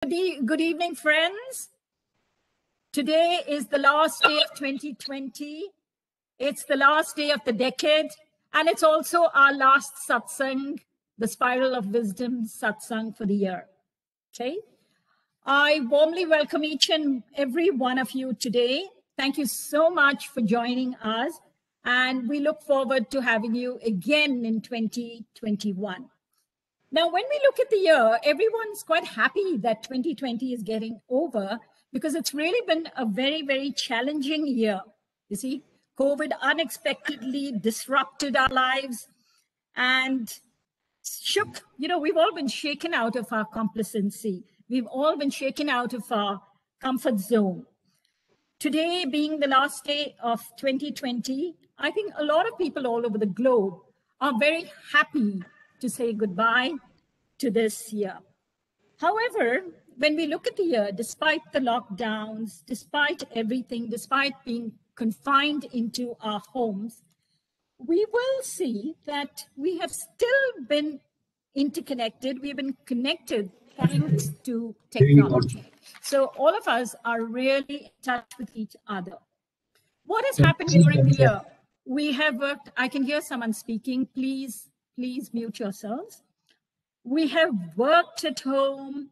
Good evening, friends. Today is the last day of 2020. It's the last day of the decade, and it's also our last satsang, the Spiral of Wisdom satsang for the year. Okay. I warmly welcome each and every one of you today. Thank you so much for joining us, and we look forward to having you again in 2021. Now, when we look at the year, everyone's quite happy that 2020 is getting over because it's really been a very, very challenging year. You see, COVID unexpectedly disrupted our lives and shook, we've all been shaken out of our complacency. We've all been shaken out of our comfort zone. Today being the last day of 2020, I think a lot of people all over the globe are very happy to say goodbye to this year. However, when we look at the year, despite the lockdowns, despite everything, despite being confined into our homes, we will see that we have still been interconnected. We've been connected thanks to technology. So all of us are really in touch with each other. What has happened during the year? We have worked, I can hear someone speaking. Please mute yourselves. We have worked at home.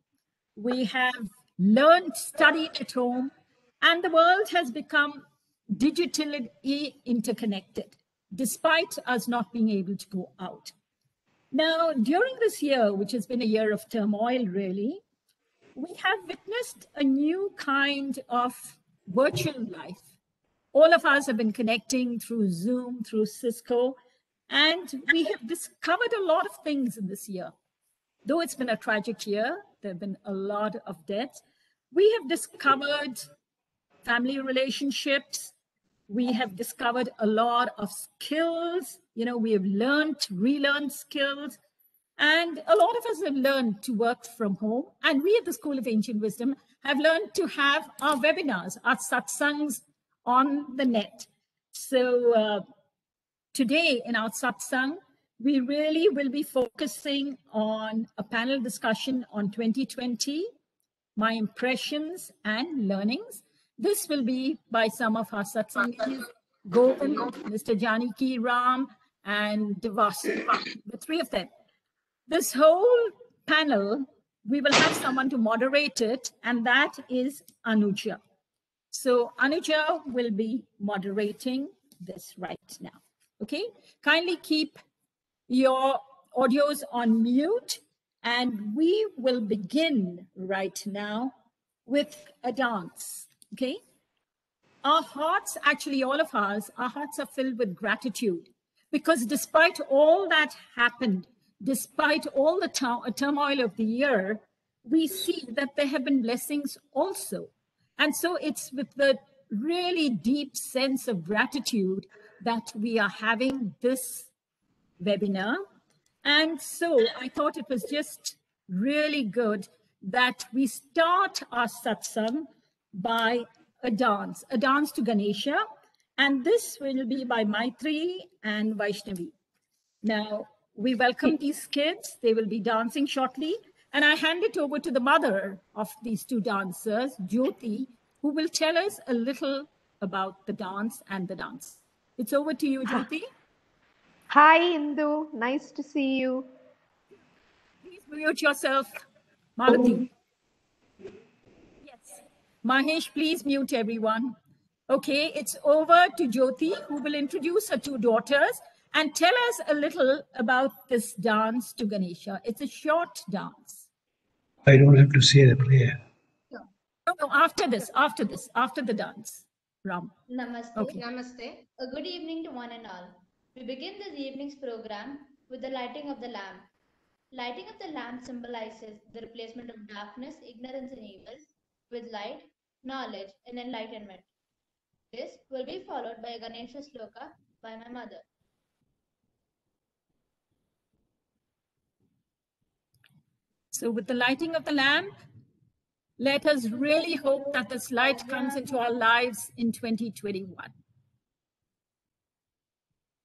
We have learned, studied at home, and the world has become digitally interconnected, despite us not being able to go out. Now, during this year, which has been a year of turmoil, really, we have witnessed a new kind of virtual life. All of us have been connecting through Zoom, through Cisco, and we have discovered a lot of things in this year. Though it's been a tragic year, there have been a lot of deaths. We have discovered family relationships. We have discovered a lot of skills. We have relearned skills. And a lot of us have learned to work from home. And we at the School of Ancient Wisdom have learned to have our webinars, our satsangs on the net. So today in our satsang, we really will be focusing on a panel discussion on 2020, my impressions and learnings. This will be by some of our satsangis, Govind, Mr. Jan Kiram, and Devasu, the three of them. This whole panel, we will have someone to moderate it, and that is Anuja. So Anuja will be moderating this right now. Okay, kindly keep your audios on mute, and we will begin right now with a dance. Okay, our hearts, actually all of us, our hearts are filled with gratitude because despite all that happened, despite all the turmoil of the year, we see that there have been blessings also. And so it's with the really deep sense of gratitude that we are having this webinar. And so I thought it was just really good that we start our satsang by a dance to Ganesha. And this will be by Maitri and Vaishnavi. Now, we welcome these kids. They will be dancing shortly. And I hand it over to the mother of these two dancers, Jyoti, who will tell us a little about the dance and the dance. It's over to you, Jyoti. Hi, Indu. Nice to see you. Please mute yourself, Malati. Yes. Mahesh, please mute everyone. Okay, it's over to Jyoti, who will introduce her two daughters and tell us a little about this dance to Ganesha. It's a short dance. I don't have to say the prayer. No, after the dance. Ram. Namaste. Okay. Namaste. A good evening to one and all. We begin this evening's program with the lighting of the lamp. Lighting of the lamp symbolizes the replacement of darkness, ignorance, and evil with light, knowledge, and enlightenment. This will be followed by a Ganesha sloka by my mother. So with the lighting of the lamp, let us really hope that this light comes into our lives in 2021.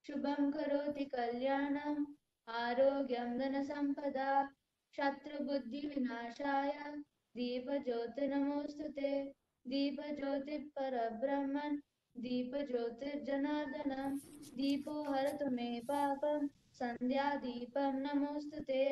Shubham karoti kalyanam, arogyam dhana sampada, shatru buddhi vinashaya, Deepjyoti नमोस्तुते दीपज्योति परब्रह्मन् दीपज्योतिर्जनार्दन दीपो हरतु मे पापं संध्यादीपं नमोस्तुते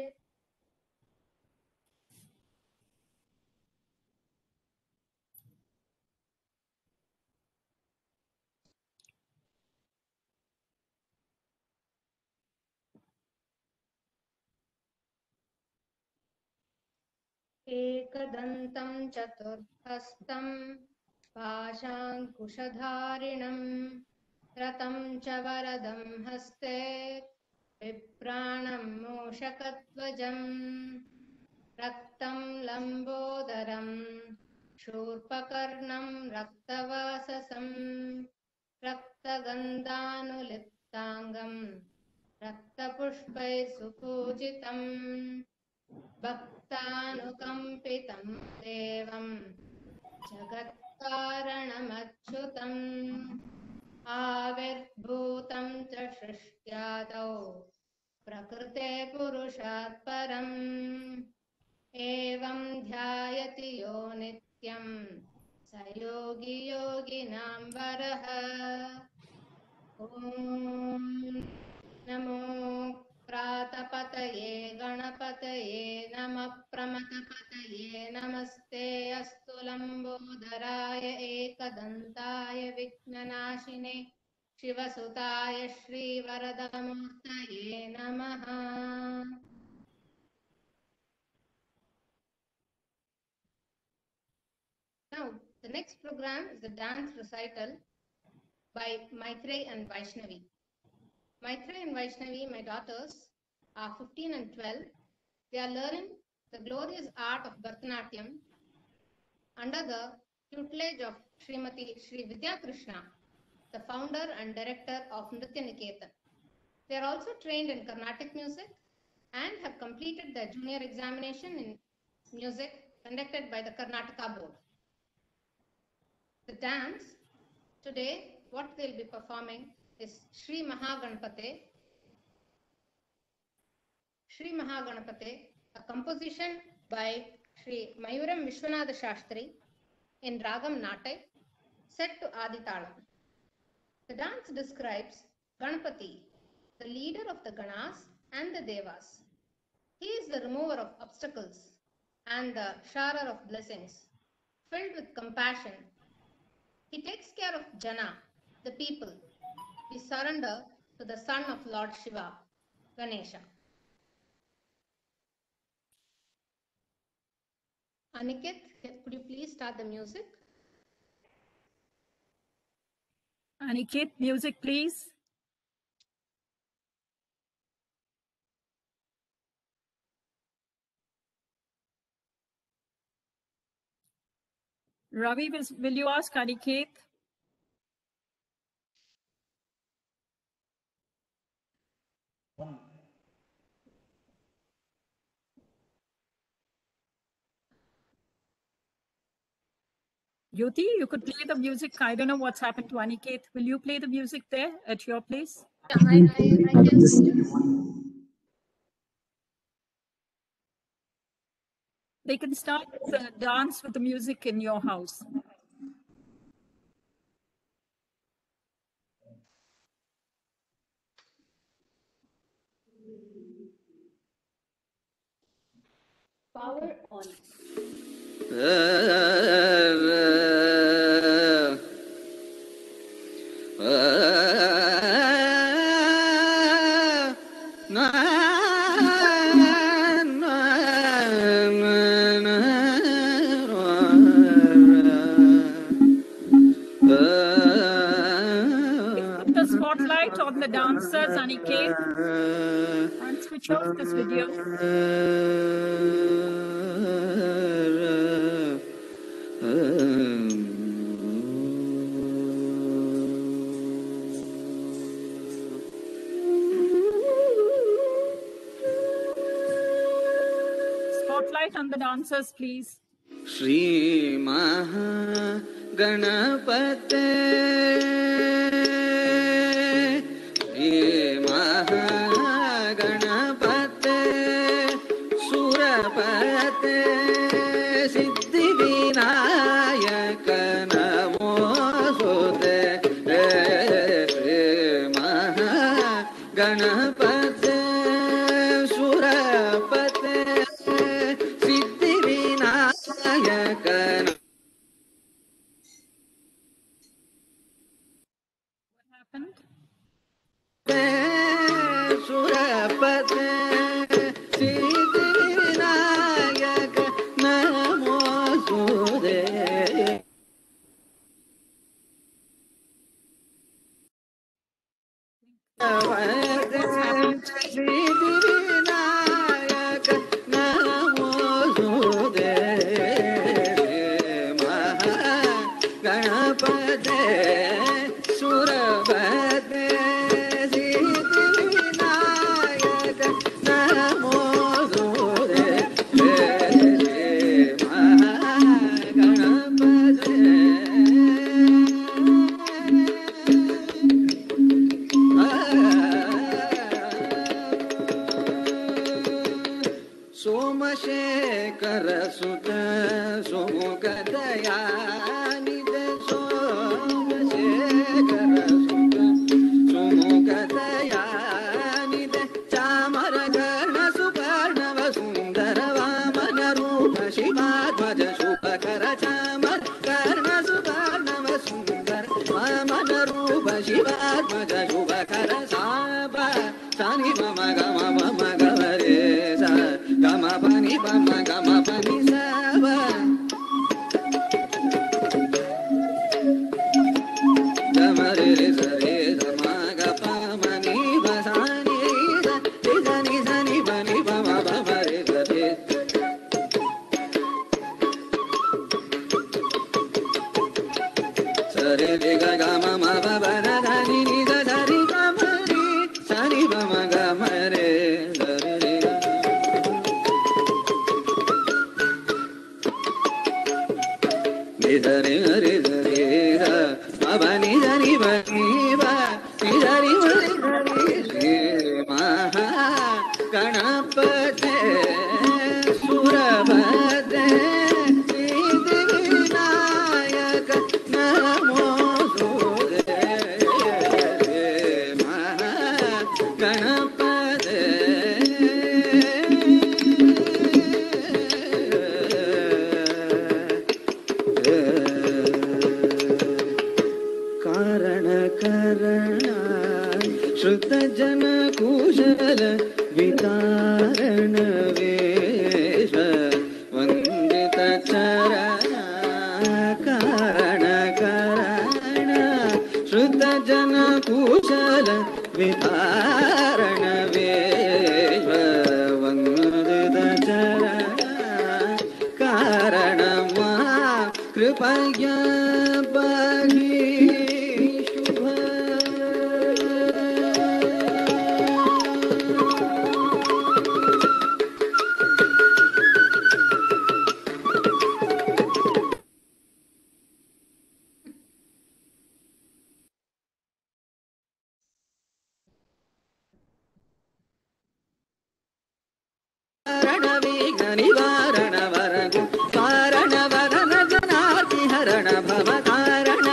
एकदन्तं चतुर्हस्तं पाशाङ्कुशधारिणं रतं च वरदं हस्ते बिभ्राणं मूषकध्वजम् रक्तं लम्बोदरं शूर्पकर्णं रक्तवाससं रक्तगन्धानुलिप्ताङ्गं रक्तपुष्पैः सुपूजितम् भक्तानुकम्पितं देवं जगत्कारणमच्युतम् आविर्भूतं च सृष्ट्यादौ प्रकृते पुरुषात् परम् एवं ध्यायति यो नित्यं स योगी योगिनां वरः ॐ नमो प्रातपतये गणपतये नमः प्रमथपतये नमस्ते अस्तु लम्बोदराय एकदन्ताय विघ्ननाशिने शिवसुताय श्रीवरदमूर्तये नमः। Now, the next program is the dance recital by Maitreyi and Vaishnavi. Maitreyi and Vaishnavi, my daughters, are 15 and 12. They are learning the glorious art of Bharatanatyam under the tutelage of Srimati Sri Vidya Krishna, the founder and director of Nritya Niketan. They are also trained in Carnatic music and have completed their junior examination in music conducted by the Karnataka board. The dance today, what they'll be performing is Sri Mahaganapate. Sri Mahaganapate, a composition by Sri Mayuram Vishwanatha Shastri in Ragam Natai, set to Aditalam. The dance describes Ganapati, the leader of the Ganas and the Devas. He is the remover of obstacles and the sharer of blessings, filled with compassion. He takes care of Jana, the people. We surrender to the son of Lord Shiva, Ganesha. Aniket, could you please start the music? Aniket, music, please. Ravi, will you ask Aniket? Yuti, you could play the music. I don't know what's happened to Aniket. Will you play the music there at your place? Yeah, I can see it. They can start the dance with the music in your house. Power on. Put the spotlight on the dancers, Aniket, and switch off this video. Spotlight on the dancers, please. Shri Maha Ganapate, Shri Maha Ganapate, Surapate, Siddhi Siddhivinayak नमोऽस्तुते महागणपते सुरपते Siddhivinayak सुरपते Siddhivinayak नमोऽस्तुते Siddhivinayak नमोऽस्तुते महागणपते सुरपते Siddhivinayak नमोऽस्तुते Somashekar सुत सुमुख दयानिध सोमशेखर सुत सुमुख दयानिध चामर गण सुपर्णव सुंदर वामन रूप शिवाध्वज शुभकर चामर कर्ण सुपर्णव सुंदर वामन रूप शिवाध्वज शुभकर साबा सानि मम गम मम गरे सा गम पनि बम गम पनि साबा गम रे सरे गम ग प मनि बसानि रे सनि सनि बनि बम बम रे सरे सरे रे ग गम म ब ब र धनि नि द धरि गम रे सनि बम गम रे सरे रे धरे हरे धरे बनि धनि बनि धरि श्री महागणपते सुरपते सिद्धिविनायक नमोऽस्तुते महागणपते श्रुत जन कुशल वितारण वेश वंदित चरण कारण करण श्रुत जन कुशल वितारण वेश वंदित चरण कारण मा कृपया पाहि निवारण वरगु कारण वरन जनार्ति हरण भव कारण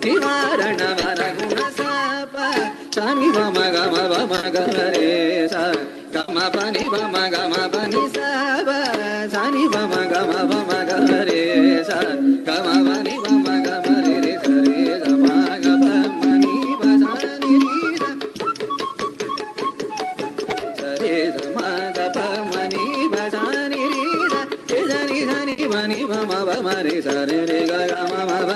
निवारण वरगुण सप शनि मम गम रे सा गम पनि मम गम पनि सब शनि मम गम रे सा गम पनि मम गम रे सरे गम गम मनि बसानि सरे गम गम मनि बसानि धनि धनि मनि मम रे सरे रे ग गम म ब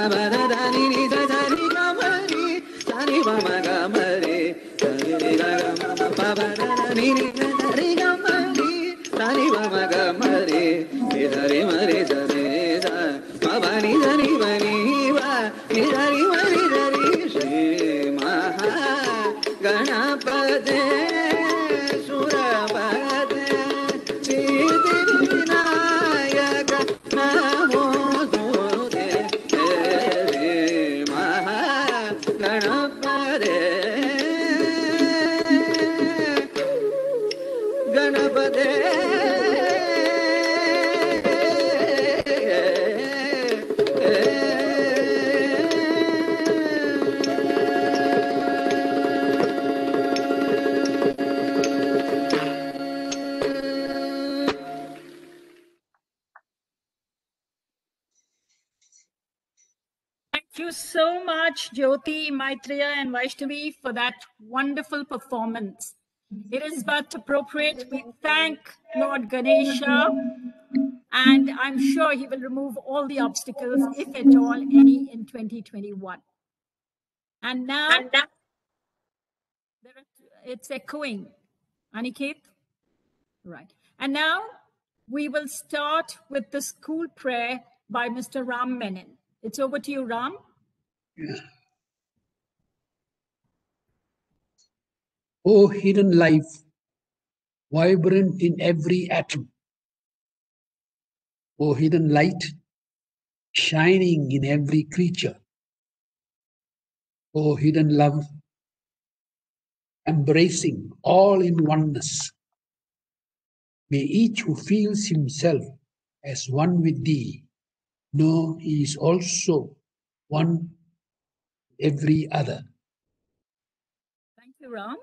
धनि नि सरि गम रे सनि मम गम रे सरे रे ग गम म ब धनि नि सरि गम रे सनि मम गम रे धरि मरे सरे स म बनि धनि बनि वा नि धरि मरि धरि श्री महागणपते सुरपते सिद्धिविनायक नमोऽस्तुते महागणपते गण Thank you so much, Jyoti, Maitreya, and Vaishnavi, for that wonderful performance. It is but appropriate we thank Lord Ganesha, and I'm sure he will remove all the obstacles, if at all any, in 2021. And now, it's echoing. Aniket? Right. And now, we will start with the school prayer by Mr. Ram Menon. It's over to you, Ram. Yeah. O hidden life, vibrant in every atom. O hidden light, shining in every creature. O hidden love, embracing all in oneness. May each who feels himself as one with thee know he is also one with every other. Thank you, Ram.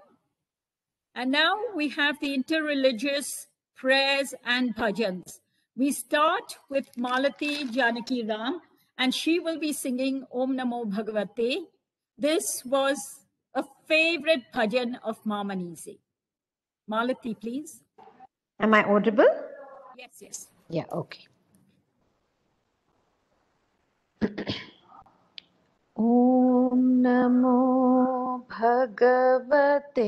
And now we have the interreligious prayers and bhajans. We start with Malati Jan Kiram, and she will be singing Om Namo Bhagavate. This was a favorite bhajan of Mamanisi. Malati, please. Am I audible? Yes, yes. Yeah, okay. Om Namo Bhagavate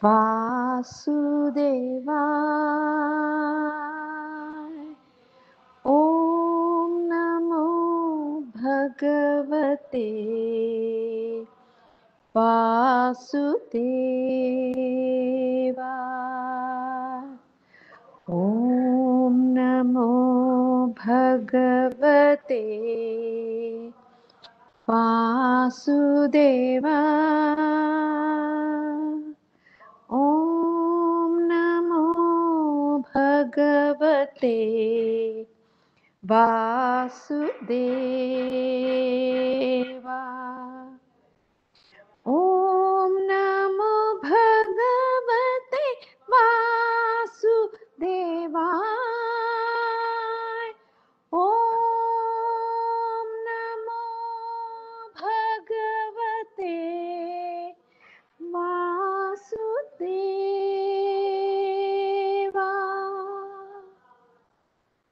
Vasudevaya. Om Namo Bhagavate Vasudevaya. Om Namo Bhagavate Vasudevaya. Om Namo Bhagavate Vasudevaya. Om Namo Bhagavate Vasudevaya. Om Namo Bhagavate Vasudevaya.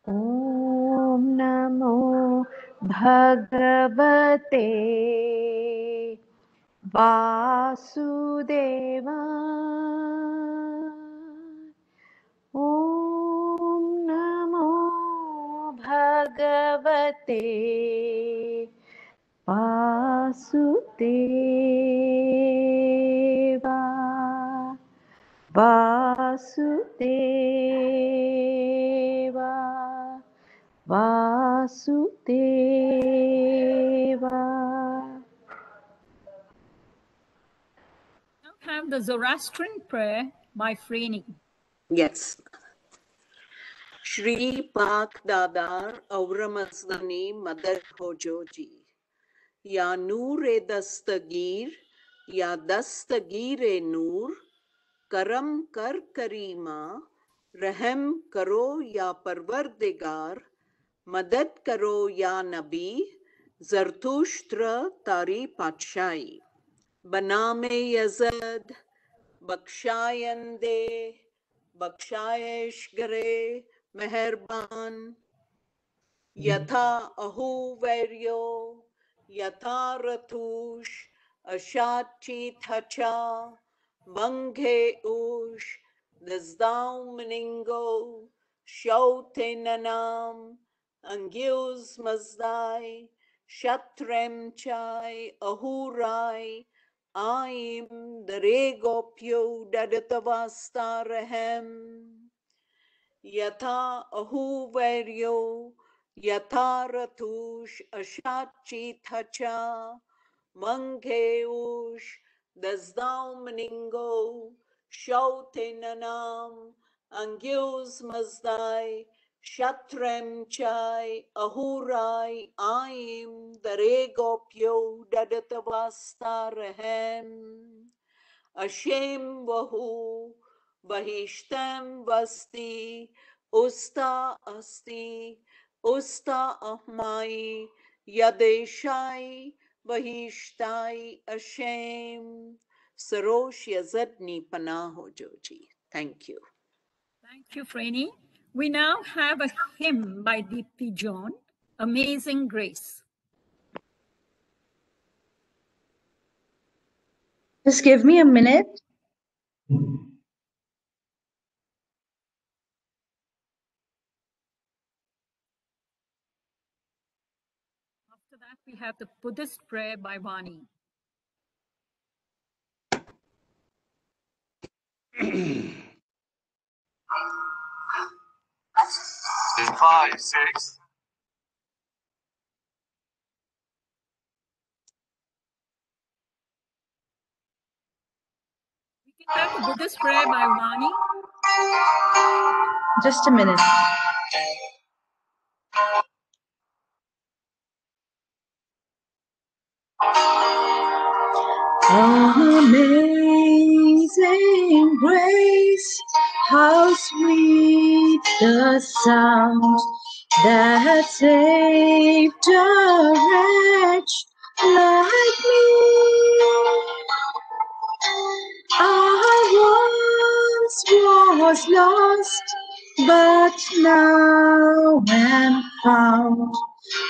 Om Namo Bhagavate Vasudevaya. Om Namo Bhagavate Vasudevaya. Vasudevaya. Vasudevaya. Now have the Zoroastrian prayer by Freni. Yes. Shri Pak Dadar Auramazdani Madar Hojoji. Ya Noor e Dastagir, Ya Dastagir e Noor, Karam Kar Karima, Rahem Karo Ya Parvardigar, Madad Karo Ya Nabi, Zartushtra Tari Patshai. Baname Yazad, Bakshayande, Bakshayesh Gare, Meherban, Yatha Ahu Vairyo, Yatha Ratush, Ashachi Thacha, Banghe Ush, Dazdau Meningo, Shote Nanam, Angyus Mazdai, Shatrem Chai, Ahurai, Aim, Daregopyo, Dadatavastarahem. Yatha ahu vairyo, yatha ratush ashachi thacha, mangheush, dazdau maningo, shaute nanam, angyus mazdai, shatrem chai, ahurai, aim, daregopyo, dadatavastarahem. Ashem vahu, Bahishtam vasti, Usta asti, Usta ahmai, Yadeshai Vahishtai Ashem Sarosh Yazadni Panaho Joji. Thank you. Thank you, Franny. We now have a hymn by Deepti John, Amazing Grace. Just give me a minute. After that, we have the Buddhist prayer by Vani. Five, six. We can have the Buddhist prayer by Vani. Just a minute. Amazing grace, how sweet the sound that saved a wretch like me. I once was lost, but now am found.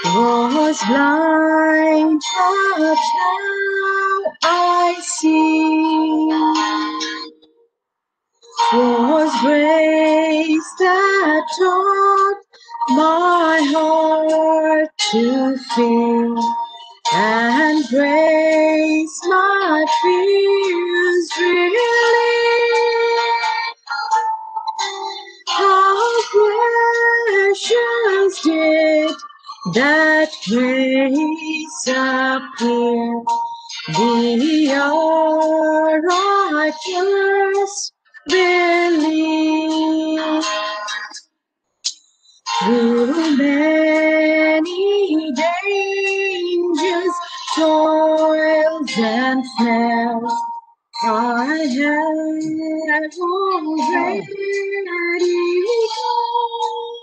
Was blind, but now I see. 'Twas grace that taught my heart to feel, and grace my fears relieved. How precious did that grace appear the hour I first believed. Through many dangers, toils, and snares, I have already gone.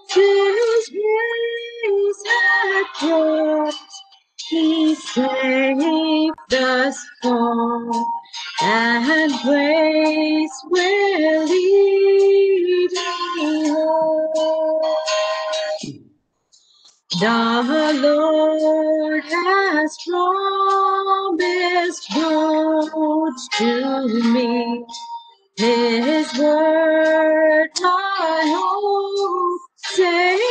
'Tis grace that brought me safe thus far, and grace will lead me home. The Lord has promised good to me. His word my hope secure.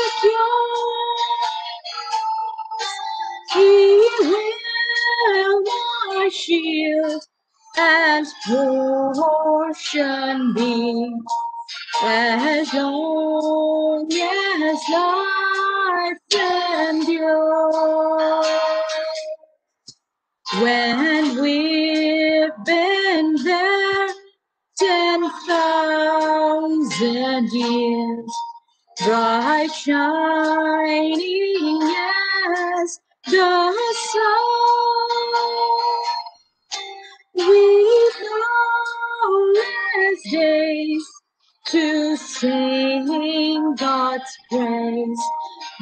He will my shield and portion be, as long as life endures. When we've been there 10,000 years, bright shining as the sun, we've countless days to sing God's praise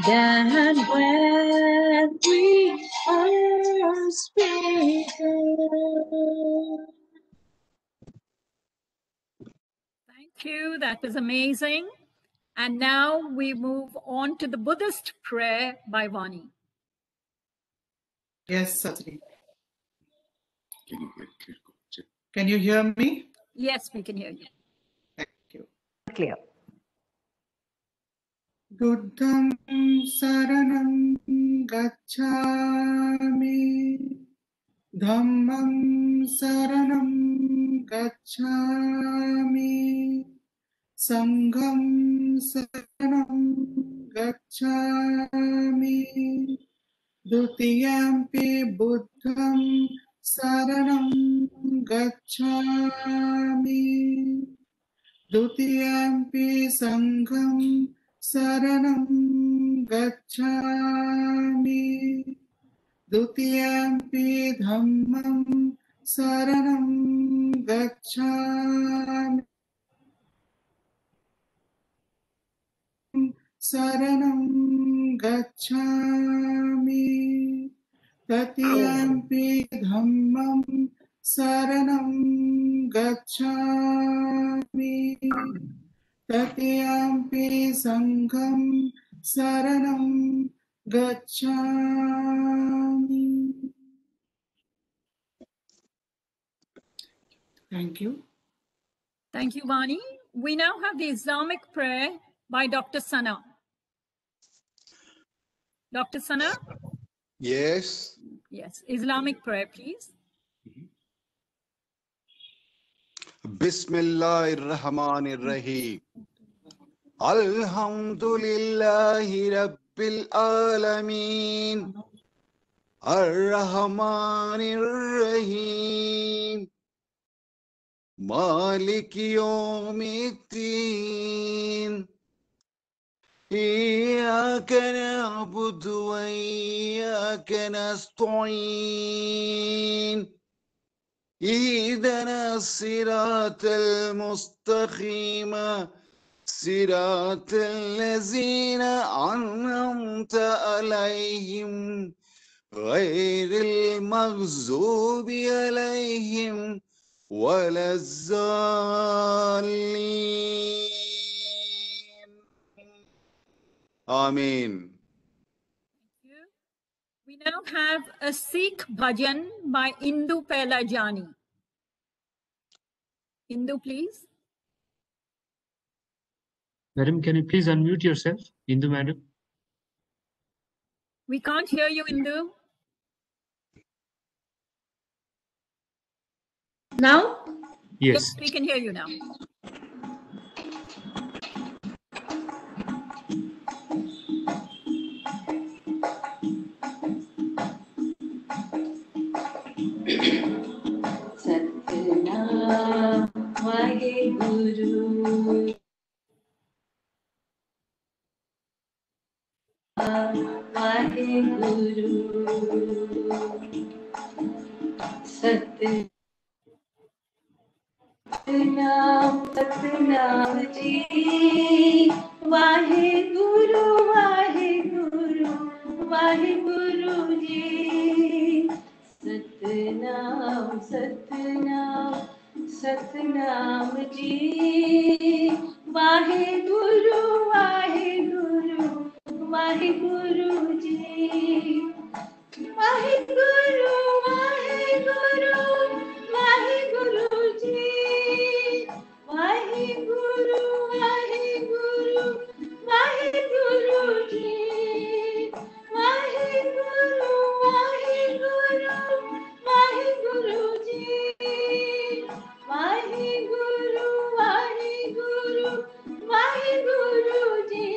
than when we first began. Thank you. That was amazing. And now we move on to the Buddhist prayer by Vani. Yes, Sajani. Can you hear me? Yes, we can hear you. Thank you. Clear. Buddham saranam gacchami, dhammam saranam gacchami, sangham saranam gacchami, dutiyampi buddham saranam gacchami, dutiyampi sangham saranam gacchami, dutiyampi dhammam saranam gacchami, saranam गच्छामि तृतीयम्पि धम्मं शरणं गच्छामि तृतीयम्पि संघं शरणं गच्छामि. Thank you. Thank you, Vani. We now have the Islamic prayer by Dr. Sana. Dr. Sana? Yes. Yes, Islamic prayer, please. Bismillahirrahmanirrahim. Alhamdulillahi Rabbil Alameen. Ar-Rahmanir-Rahim. Maliki Yawmiddin. إياك نعبد وإياك نستعين اهدنا الصراط المستقيم صراط الذين أنعمت عليهم غير المغضوب عليهم ولا الضالين. Amen. Thank you. We now have a Sikh bhajan by Indu Pelajani. Indu, please. Madam, can you please unmute yourself? Indu, madam. We can't hear you, Indu. Now? Yes. We can hear you now. Satnam Vaheguru Vaheguru Satnam Satnam Ji Vaheguru Vaheguru Vaheguru Ji Satnam Satnam Satnam Ji Vaheguru Vaheguru Vaheguru Ji Vaheguru Vaheguru Vaheguru Ji Vaheguru Vaheguru Vaheguru Ji Vaheguru Vaheguru Vaheguru Ji Vaheguru Vaheguru Vaheguru Ji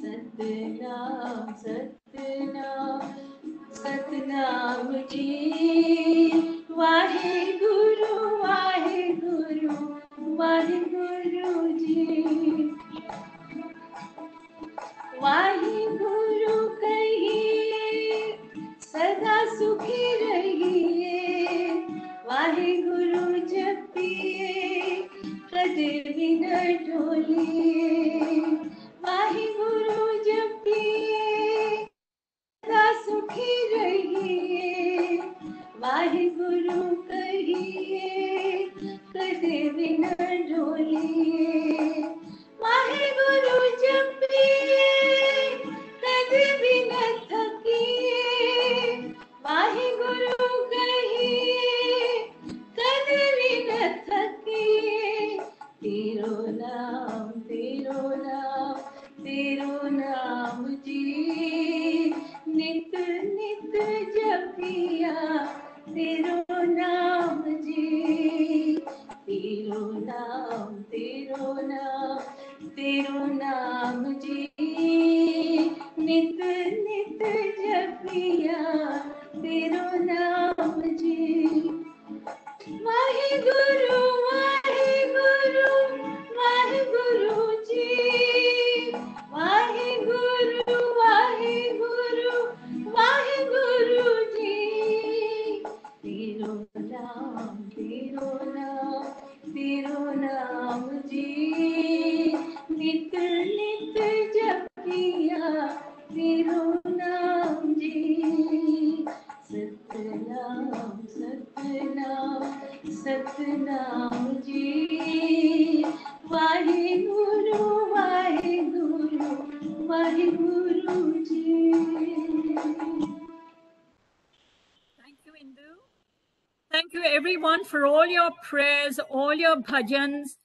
Satnam Satnam Satnam Ji Vaheguru Vaheguru Vaheguru Ji Vaheguru kahiye sada sukhi rahiye Vaheguru japiye kade vina doliye Vaheguru japiye sada sukhi rahiye Vaheguru kahiye kade vina doliye Vaheguru japiye kade vina thakiye Vaheguru kahiye kade vina thakiye Tero naam ji nit nit japiya Tero naam ji Tero naam ji nit nit japiya Tero naam ji Vaheguru Vaheguru Vaheguru Ji Vaheguru Vaheguru Vaheguru Ji Tero naam ji nit nit Satnam ji Waheguru Waheguru Waheguru ji. Thank you, Indu. Thank you, everyone, for all your prayers, all your bhajans.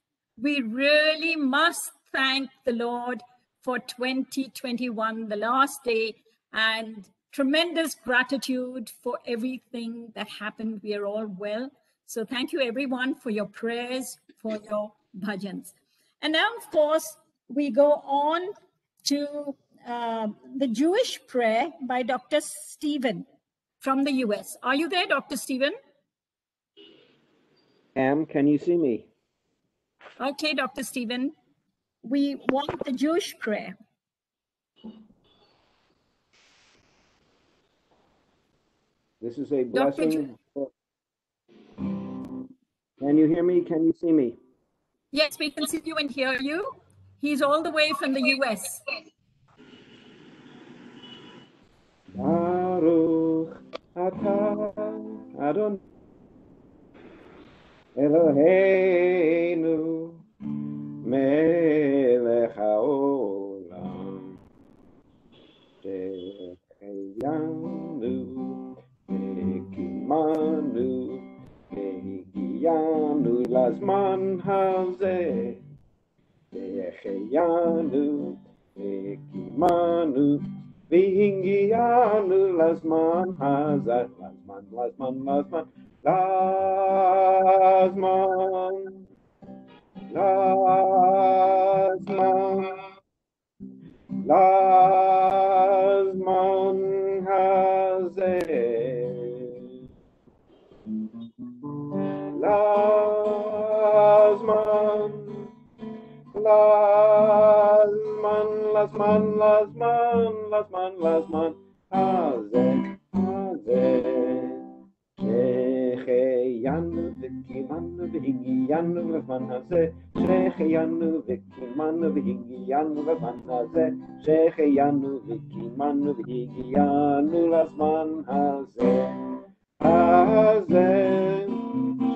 We really must thank the Lord for 2021, the last day, and tremendous gratitude for everything that happened. We are all well. So thank you, everyone, for your prayers, for your bhajans. And now, of course, we go on to the Jewish prayer by Dr. Stephen from the US. Are you there, Dr. Stephen? Can you see me? Okay, Dr. Stephen, we want the Jewish prayer. This is a Dr. blessing. Can you hear me? Can you see me? Yes, we can see you and hear you. He's all the way from the US. Baruch atah Adonai Eloheinu melech haolam sheheyanu vekimanu vehigiyanu lazman hazeh sheheyanu vekimanu vehigiyanu lazman hazeh lazman lazman hazeh lazman hazeh sheheyanu vekimanu vehigiyanu lazman hazeh sheheyanu vekimanu vehigiyanu lazman hazeh sheheyanu vekimanu vehigiyanu lazman hazeh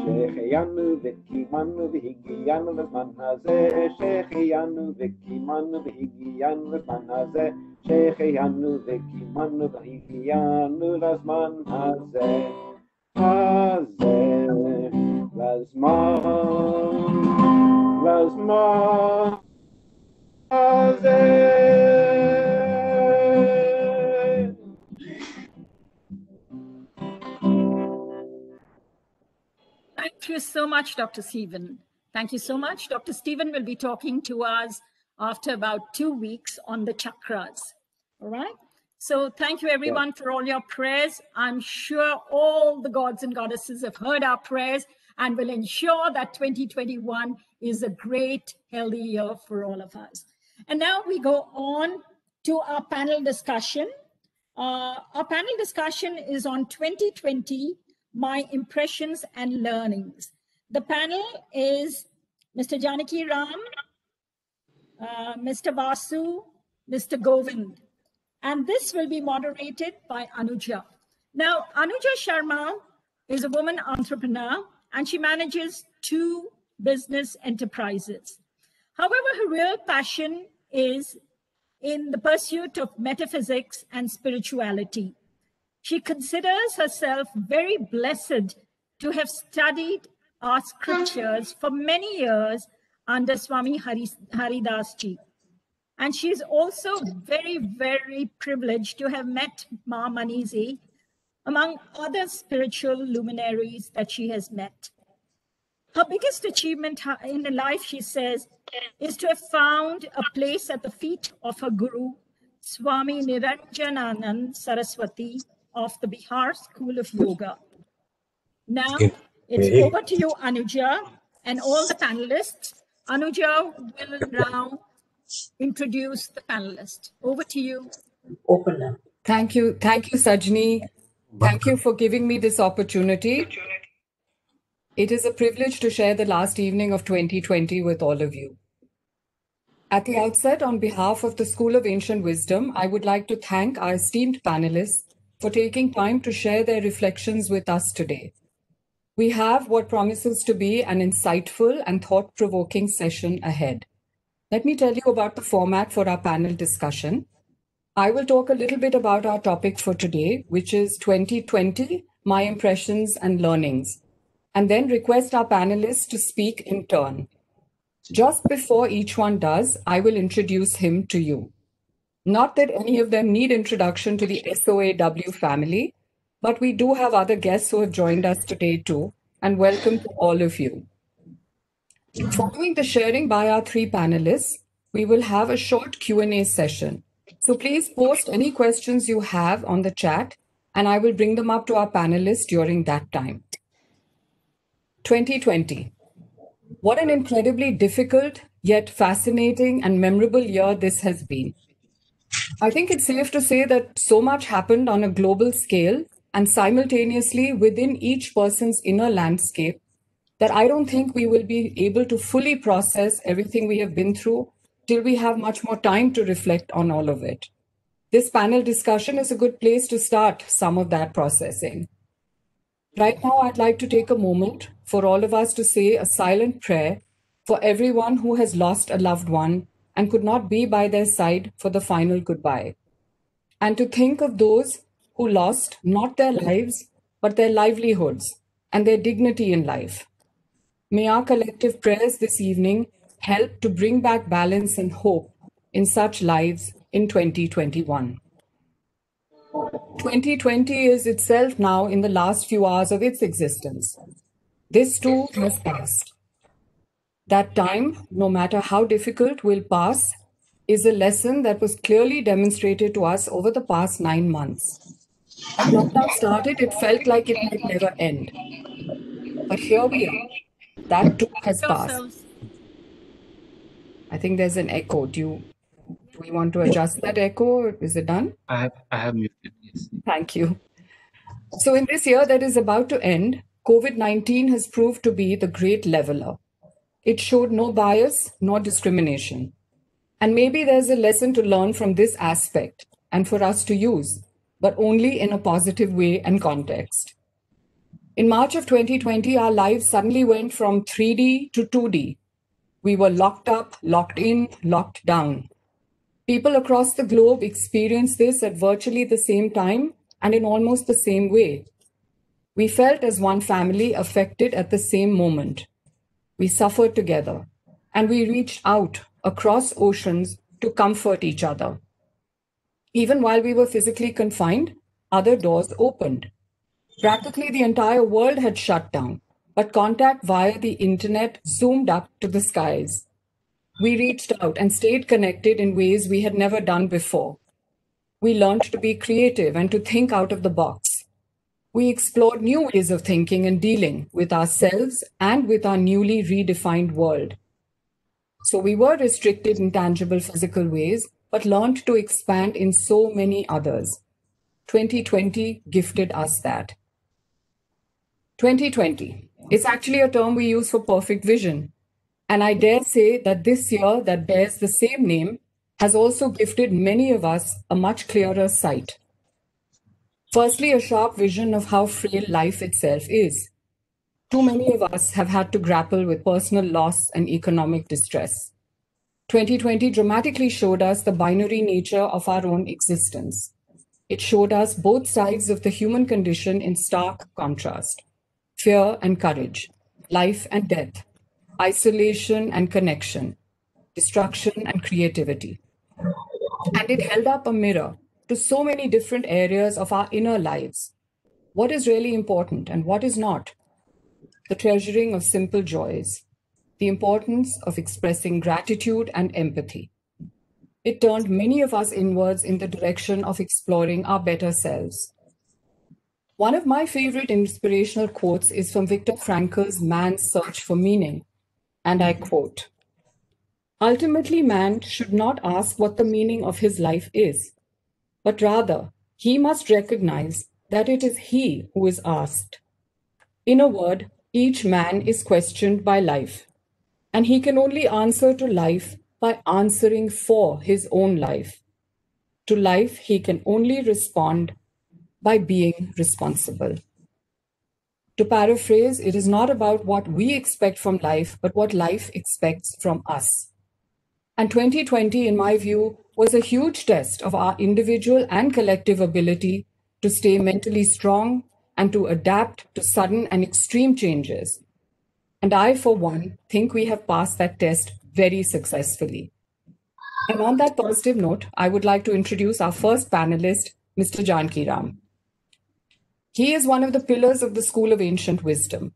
sheheyanu vekimanu vehigiyanu lazman hazeh sheheyanu vekimanu vehigiyanu lazman hazeh sheheyanu vekimanu vehigiyanu lazman hazeh lazman hazeh. Thank you so much, Dr. Stephen. Thank you so much. Dr. Stephen will be talking to us after about 2 weeks on the chakras. All right. So thank you, everyone, for all your prayers. I'm sure all the gods and goddesses have heard our prayers and will ensure that 2021 is a great, healthy year for all of us. And now we go on to our panel discussion. Our panel discussion is on 2020, My Impressions and Learnings. The panel is Mr. Jan Kiram, Mr. Vasu, Mr. Govind. And this will be moderated by Anuja. Now, Anuja Sharma is a woman entrepreneur and she manages 2 business enterprises. However, her real passion is in the pursuit of metaphysics and spirituality. She considers herself very blessed to have studied our scriptures for many years under Swami Haridas Ji. And she's also very, very privileged to have met Ma Manizi, among other spiritual luminaries that she has met. Her biggest achievement in life, she says, is to have found a place at the feet of her guru, Swami Niranjananand Saraswati of the Bihar School of Yoga. Now, it's over to you, Anuja, and all the panelists. Anuja will now introduce the panelists. Over to you. Thank you, Sajani. Thank you for giving me this opportunity. It is a privilege to share the last evening of 2020 with all of you. At the outset, on behalf of the School of Ancient Wisdom, I would like to thank our esteemed panelists for taking time to share their reflections with us today. We have what promises to be an insightful and thought-provoking session ahead. Let me tell you about the format for our panel discussion. I will talk a little bit about our topic for today, which is 2020, My Impressions and Learnings, and then request our panelists to speak in turn. Just before each one does, I will introduce him to you. Not that any of them need introduction to the SOAW family, but we do have other guests who have joined us today too, and welcome to all of you. Following the sharing by our three panelists, we will have a short Q&A session. So please post any questions you have on the chat, and I will bring them up to our panelists during that time. 2020. What an incredibly difficult, yet fascinating and memorable year this has been. I think it's safe to say that so much happened on a global scale and simultaneously within each person's inner landscape that I don't think we will be able to fully process everything we have been through till we have much more time to reflect on all of it. This panel discussion is a good place to start some of that processing. Right now, I'd like to take a moment for all of us to say a silent prayer for everyone who has lost a loved one and could not be by their side for the final goodbye. And to think of those who lost not their lives, but their livelihoods and their dignity in life. May our collective prayers this evening help to bring back balance and hope in such lives in 2021. 2020 is itself now in the last few hours of its existence. This too has passed. That time, no matter how difficult, will pass is a lesson that was clearly demonstrated to us over the past 9 months. When lockdown started, it felt like it might never end. But here we are. That too has passed. I think there's an echo. Do we want to adjust that echo, or is it done? I have muted, yes. Thank you. So in this year that is about to end, COVID-19 has proved to be the great leveler. It showed no bias nor discrimination. And maybe there's a lesson to learn from this aspect and for us to use, but only in a positive way and context. In March of 2020, our lives suddenly went from 3D to 2D. We were locked up, locked in, locked down. People across the globe experienced this at virtually the same time and in almost the same way. We felt as one family affected at the same moment. We suffered together, and we reached out across oceans to comfort each other. Even while we were physically confined, other doors opened. Practically the entire world had shut down, but contact via the internet zoomed up to the skies. We reached out and stayed connected in ways we had never done before. We learned to be creative and to think out of the box. We explored new ways of thinking and dealing with ourselves and with our newly redefined world. So we were restricted in tangible physical ways, but learned to expand in so many others. 2020 gifted us that. 2020. It's actually a term we use for perfect vision. And I dare say that this year that bears the same name has also gifted many of us a much clearer sight. Firstly, a sharp vision of how frail life itself is. Too many of us have had to grapple with personal loss and economic distress. 2020 dramatically showed us the binary nature of our own existence. It showed us both sides of the human condition in stark contrast. Fear and courage, life and death, isolation and connection, destruction and creativity. And it held up a mirror to so many different areas of our inner lives. What is really important and what is not? The treasuring of simple joys, the importance of expressing gratitude and empathy. It turned many of us inwards in the direction of exploring our better selves. One of my favorite inspirational quotes is from Viktor Frankl's Man's Search for Meaning, and I quote, "Ultimately, man should not ask what the meaning of his life is, but rather he must recognize that it is he who is asked. In a word, each man is questioned by life, and he can only answer to life by answering for his own life. To life, he can only respond by being responsible." To paraphrase, it is not about what we expect from life, but what life expects from us. And 2020, in my view, was a huge test of our individual and collective ability to stay mentally strong and to adapt to sudden and extreme changes. And I, for one, think we have passed that test very successfully. And on that positive note, I would like to introduce our first panelist, Mr. Jan Kiram. He is one of the pillars of the School of Ancient Wisdom.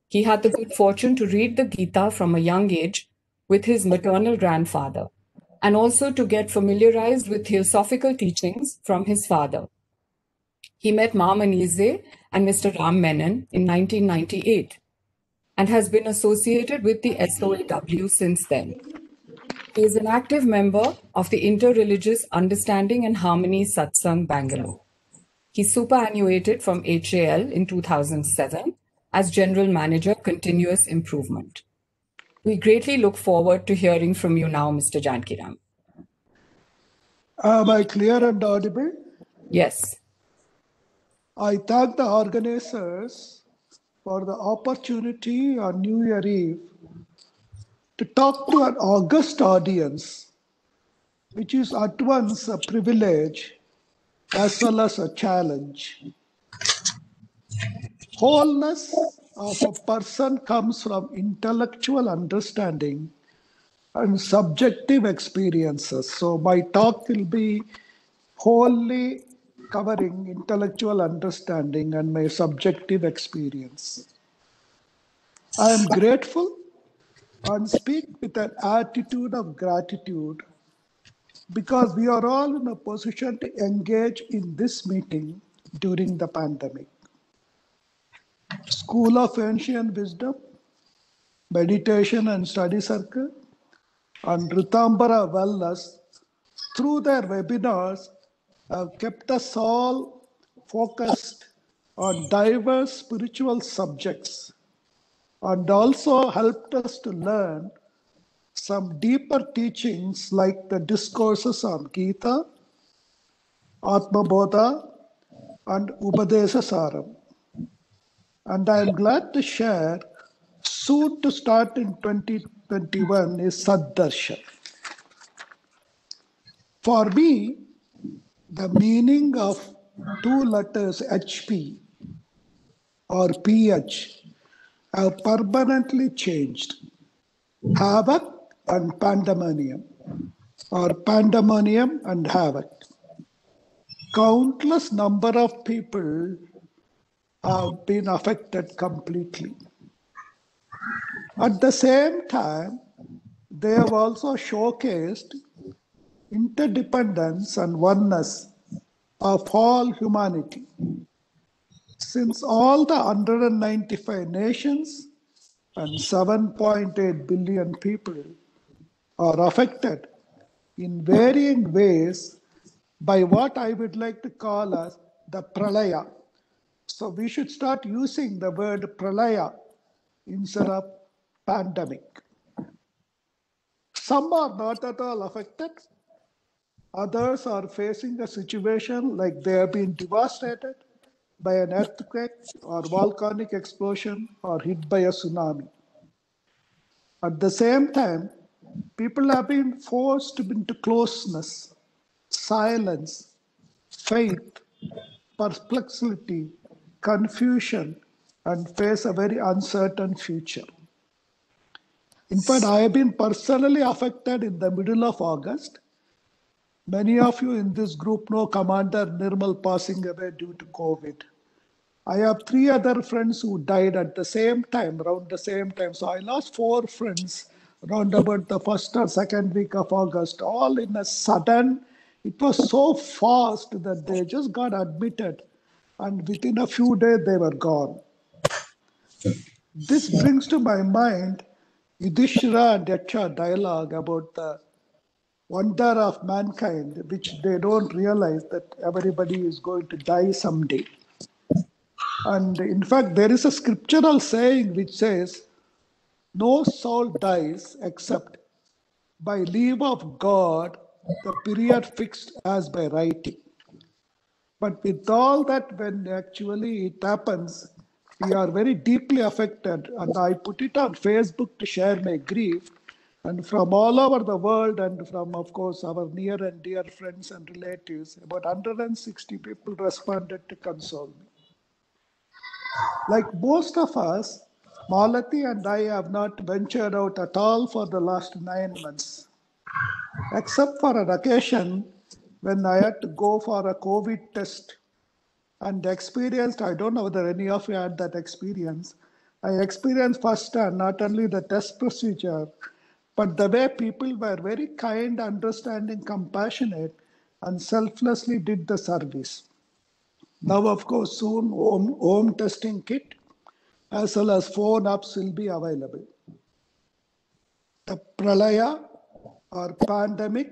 He had the good fortune to read the Gita from a young age with his maternal grandfather, and also to get familiarized with theosophical teachings from his father. He met Ma Manize and Mr. Ram Menon in 1998 and has been associated with the SOAW since then. He is an active member of the Interreligious Understanding and Harmony Satsang Bangalore. He superannuated from HAL in 2007 as General Manager, Continuous Improvement. We greatly look forward to hearing from you now, Mr. Jan Kiram. Am I clear and audible? Yes. I thank the organizers for the opportunity on New Year Eve to talk to an august audience, which is at once a privilege as well as a challenge. Wholeness of a person comes from intellectual understanding and subjective experiences. So my talk will be wholly covering intellectual understanding and my subjective experience. I am grateful and speak with an attitude of gratitude because we are all in a position to engage in this meeting during the pandemic. School of Ancient Wisdom, Meditation and Study Circle, and Ritambara Wellness, through their webinars, have kept us all focused on diverse spiritual subjects and also helped us to learn some deeper teachings like the discourses on Gita, Atma Bodha, and Upadesha Saram. And I am glad to share, soon to start in 2021 is Saddarshan. For me, the meaning of two letters HP or PH have permanently changed. Havoc and pandemonium, or pandemonium and havoc. Countless number of people have been affected completely. At the same time, they have also showcased interdependence and oneness of all humanity. Since all the 195 nations and 7.8 billion people are affected in varying ways by what I would like to call as the pralaya. So we should start using the word pralaya instead of pandemic. Some are not at all affected. Others are facing a situation like they have been devastated by an earthquake or volcanic explosion or hit by a tsunami. At the same time, people have been forced into closeness, silence, faith, perplexity, confusion, and face a very uncertain future. In fact, I have been personally affected in the middle of August. Many of you in this group know Commander Nirmal passing away due to COVID. I have 3 other friends who died at the same time, around the same time. So I lost 4 friends around about the 1st or 2nd week of August, all in a sudden. It was so fast that they just got admitted, and within a few days they were gone. This brings to my mind Yudhishthira and Yaksha dialogue about the wonder of mankind, which they don't realize that everybody is going to die someday. And in fact, there is a scriptural saying which says, no soul dies except by leave of God, the period fixed as by writing. But with all that, when actually it happens, We are very deeply affected, and I put it on Facebook to share my grief. And from all over the world, and from, of course, our near and dear friends and relatives, about 160 people responded to console me. Like most of us, Malati and I have not ventured out at all for the last 9 months, except for an occasion when I had to go for a COVID test and experienced, I don't know whether any of you had that experience. I experienced firsthand not only the test procedure, but the way people were very kind, understanding, compassionate, and selflessly did the service. Now, of course, soon home testing kit as well as phone apps will be available. The pralaya or pandemic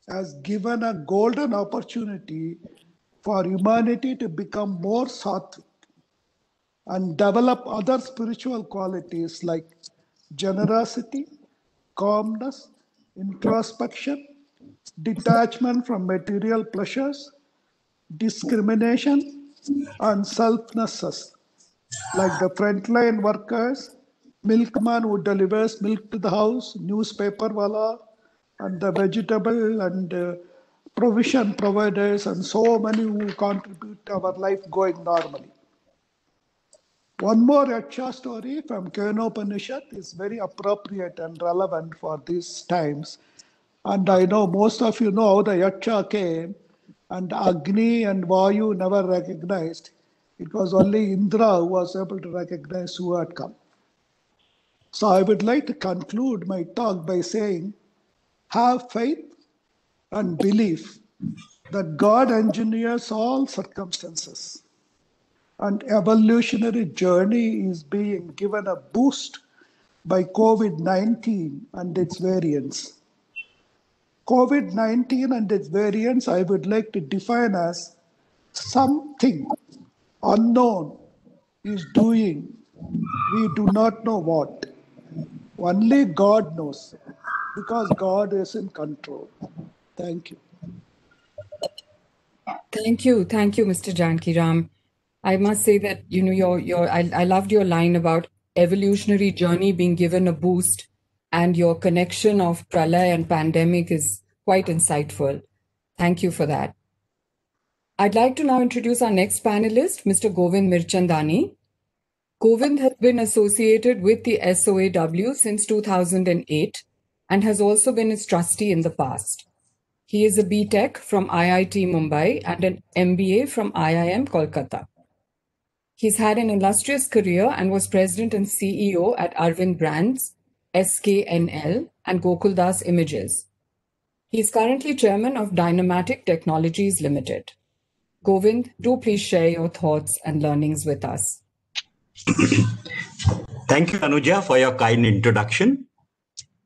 has given a golden opportunity for humanity to become more sattvic and develop other spiritual qualities like generosity, calmness, introspection, detachment from material pleasures, discrimination, and selflessness, like the frontline workers, milkman who delivers milk to the house, newspaper wala, and the vegetable and provision providers, and so many who contribute to our life going normally. One more Yaksha story from Kenopanishad is very appropriate and relevant for these times. And I know most of you know how the Yaksha came, and Agni and Vayu never recognized. It was only Indra who was able to recognize who had come. So I would like to conclude my talk by saying, have faith and belief that God engineers all circumstances. And evolutionary journey is being given a boost by COVID-19 and its variants. COVID-19 and its variants I would like to define as something unknown is doing. We do not know what. Only God knows, because God is in control. Thank you. Thank you, Mr. Jan Kiram. I must say that I loved your line about evolutionary journey being given a boost, and your connection of pralay and pandemic is quite insightful. Thank you for that. I'd like to now introduce our next panelist, Mr. Govind Mirchandani. Govind has been associated with the SOAW since 2008 and has also been its trustee in the past. He is a B.Tech from IIT Mumbai and an MBA from IIM Kolkata. He's had an illustrious career and was president and CEO at Arvind Brands, SKNL, and Gokuldas Images. He is currently chairman of Dynamatic Technologies Limited. Govind, do please share your thoughts and learnings with us. Thank you, Anuja, for your kind introduction.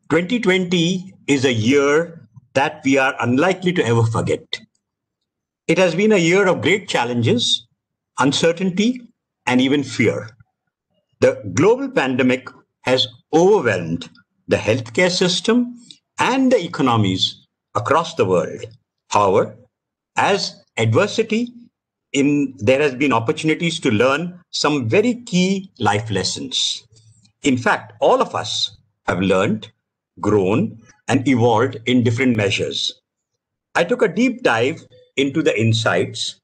2020 is a year that we are unlikely to ever forget. It has been a year of great challenges, uncertainty, and even fear. The global pandemic has overwhelmed the healthcare system and the economies across the world. However, as adversity, there has been opportunities to learn some very key life lessons. In fact, all of us have learned, grown, and evolved in different measures. I took a deep dive into the insights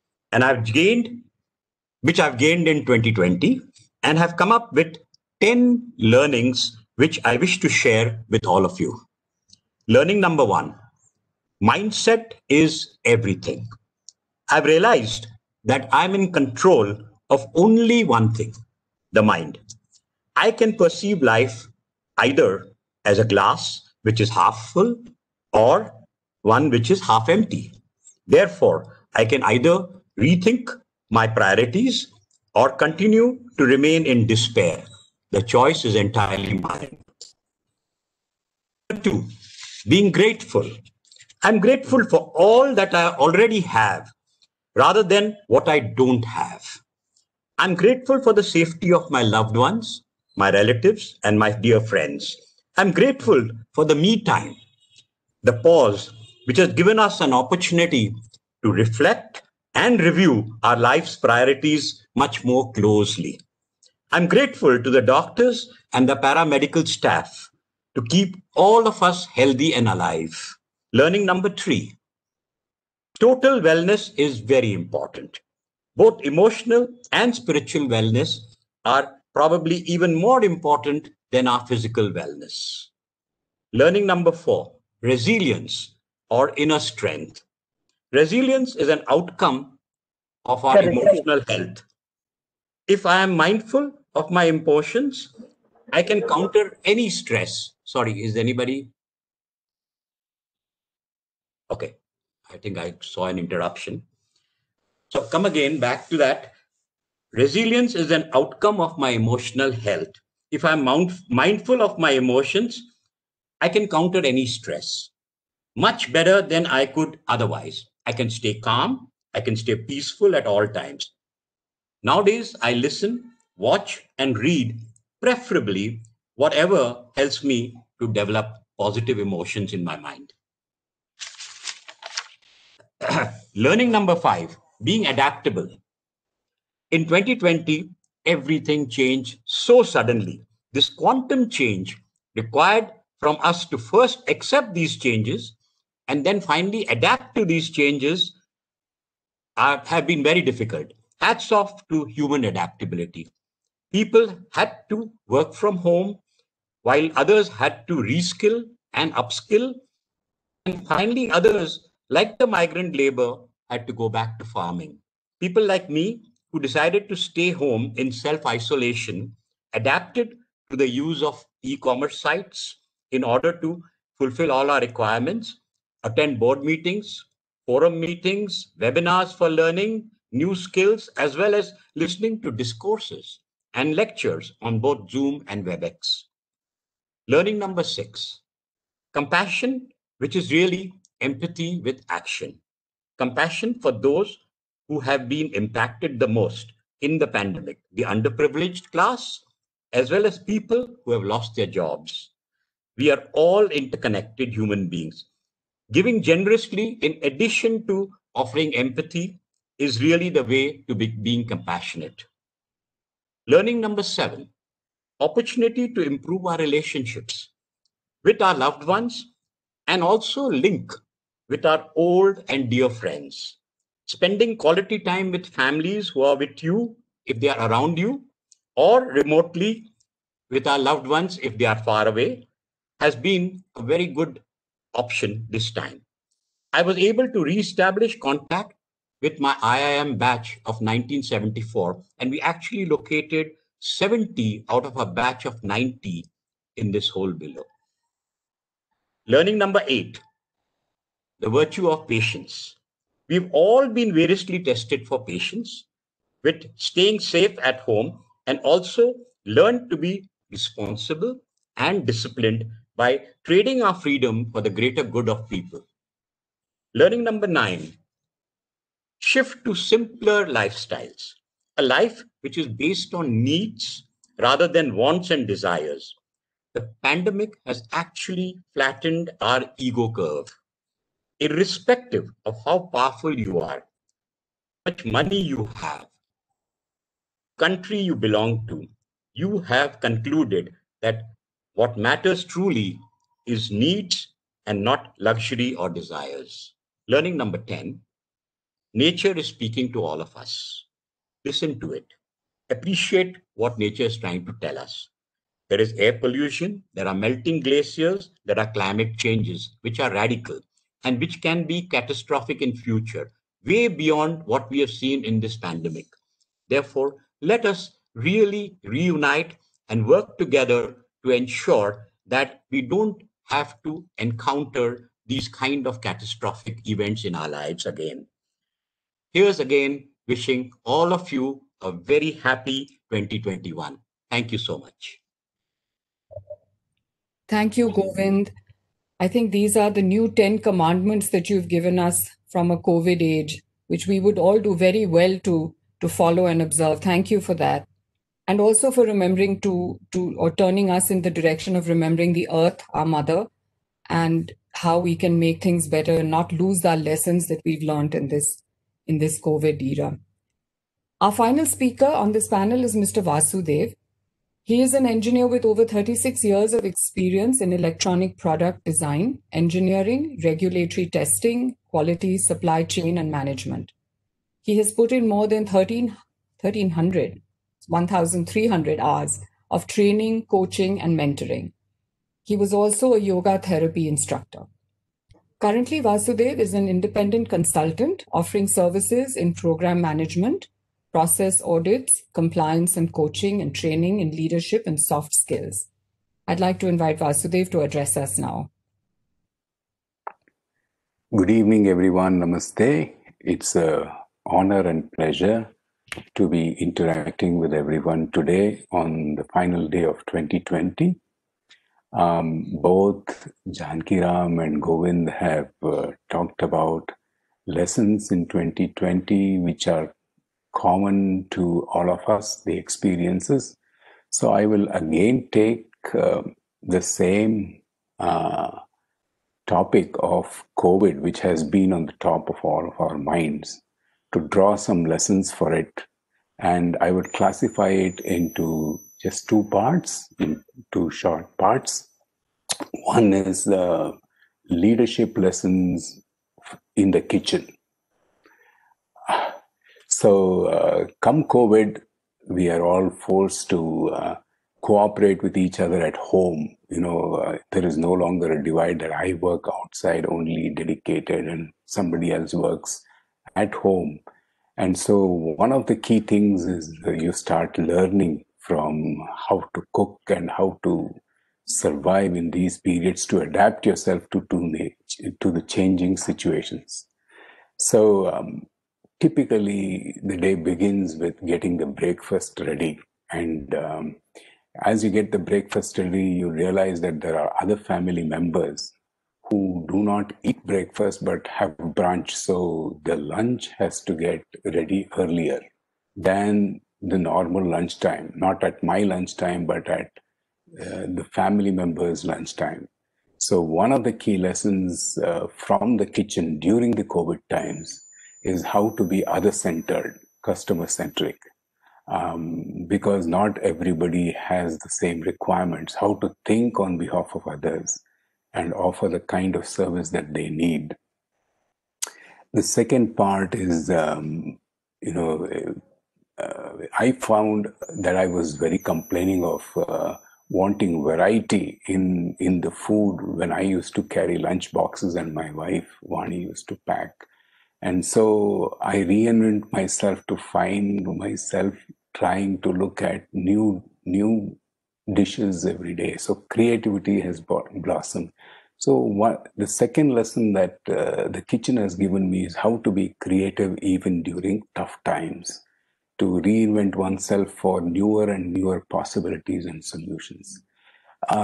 which I've gained in 2020, and have come up with 10 learnings which I wish to share with all of you. Learning number 1, mindset is everything. I've realized that I'm in control of only one thing, the mind. I can perceive life either as a glass which is half full or one which is half empty. Therefore, I can either rethink my priorities or continue to remain in despair. The choice is entirely mine. Number 2, being grateful. I'm grateful for all that I already have rather than what I don't have. I'm grateful for the safety of my loved ones, my relatives, and my dear friends. I'm grateful for the me time, the pause, which has given us an opportunity to reflect and review our life's priorities much more closely. I'm grateful to the doctors and the paramedical staff to keep all of us healthy and alive. Learning number 3. Total wellness is very important. Both emotional and spiritual wellness are probably even more important than our physical wellness. Learning number 4, resilience or inner strength. Resilience is an outcome of our emotional health. If I am mindful of my emotions, I can counter any stress. Sorry, is anybody? Okay, I think I saw an interruption. So come again back to that. Resilience is an outcome of my emotional health. If I'm mindful of my emotions, I can counter any stress much better than I could otherwise. I can stay calm. I can stay peaceful at all times. Nowadays, I listen, watch, and read, preferably whatever helps me to develop positive emotions in my mind. Learning number 5, being adaptable. In 2020, everything changed so suddenly. This quantum change required from us to first accept these changes and then finally adapt to these changes have been very difficult. Hats off to human adaptability. People had to work from home while others had to reskill and upskill. And finally, others, like the migrant labor, had to go back to farming. People like me, who decided to stay home in self-isolation, adapted to the use of e-commerce sites in order to fulfill all our requirements, attend board meetings, forum meetings, webinars for learning new skills, as well as listening to discourses and lectures on both Zoom and WebEx. Learning number 6, compassion, which is really empathy with action. Compassion for those who have been impacted the most in the pandemic, the underprivileged class, as well as people who have lost their jobs. We are all interconnected human beings. Giving generously, in addition to offering empathy, is really the way to being compassionate. Learning number 7, opportunity to improve our relationships with our loved ones and also link with our old and dear friends. Spending quality time with families who are with you if they are around you, or remotely with our loved ones if they are far away, has been a very good option this time. I was able to re-establish contact with my IIM batch of 1974, and we actually located 70 out of a batch of 90 in this hole below. Learning number 8, the virtue of patience. We've all been variously tested for patience with staying safe at home and also learned to be responsible and disciplined by trading our freedom for the greater good of people. Learning number 9, shift to simpler lifestyles, a life which is based on needs rather than wants and desires. The pandemic has actually flattened our ego curve. Irrespective of how powerful you are, how much money you have, country you belong to, you have concluded that what matters truly is needs and not luxury or desires. Learning number 10, nature is speaking to all of us. Listen to it. Appreciate what nature is trying to tell us. There is air pollution, there are melting glaciers, there are climate changes, which are radical and which can be catastrophic in future, way beyond what we have seen in this pandemic. Therefore, let us really reunite and work together to ensure that we don't have to encounter these kind of catastrophic events in our lives again. Here's again wishing all of you a very happy 2021. Thank you so much. Thank you, Govind. I think these are the new 10 commandments that you've given us from a COVID age, which we would all do very well to follow and observe. Thank you for that. And also for remembering or turning us in the direction of remembering the earth, our mother, and how we can make things better and not lose our lessons that we've learned in this COVID era. Our final speaker on this panel is Mr. Vasudev. He is an engineer with over 36 years of experience in electronic product design, engineering, regulatory testing, quality, supply chain, and management. He has put in more than 1,300 hours of training, coaching, and mentoring. He was also a yoga therapy instructor. Currently, Vasudev is an independent consultant offering services in program management, process audits, compliance and coaching and training in leadership and soft skills. I'd like to invite Vasudev to address us now. Good evening, everyone. Namaste. It's an honor and pleasure to be interacting with everyone today on the final day of 2020. Both Jan Kiram and Govind have talked about lessons in 2020 which are common to all of us, the experiences. So I will again take the same topic of COVID, which has been on the top of all of our minds, to draw some lessons for it. And I would classify it into just two parts, in two short parts. One is the leadership lessons in the kitchen. So come COVID, we are all forced to cooperate with each other at home. There is no longer a divide that I work outside only dedicated and somebody else works at home. And so one of the key things is you start learning from how to cook and how to survive in these periods, to adapt yourself to the changing situations. So typically the day begins with getting the breakfast ready. And as you get the breakfast ready, you realize that there are other family members who do not eat breakfast but have brunch. So the lunch has to get ready earlier than the normal lunchtime, not at my lunchtime, but at the family members' lunchtime. So one of the key lessons from the kitchen during the COVID times is how to be other-centered, customer-centric, because not everybody has the same requirements, how to think on behalf of others and offer the kind of service that they need. The second part is, I found that I was very complaining of wanting variety in the food when I used to carry lunch boxes and my wife, Vani, used to pack. And so I reinvent myself to find myself trying to look at new dishes every day. So creativity has blossomed. So the second lesson that the kitchen has given me is how to be creative even during tough times, to reinvent oneself for newer and newer possibilities and solutions.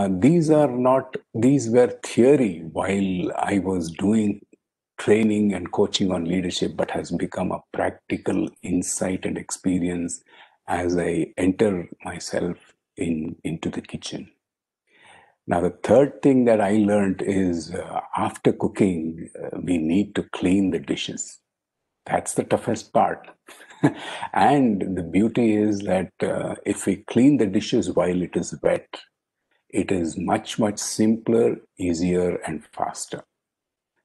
These were theory while I was doing training and coaching on leadership, but has become a practical insight and experience as I enter myself into the kitchen. Now, the third thing that I learned is after cooking, we need to clean the dishes. That's the toughest part. And the beauty is that if we clean the dishes while it is wet, it is much, much simpler, easier, and faster.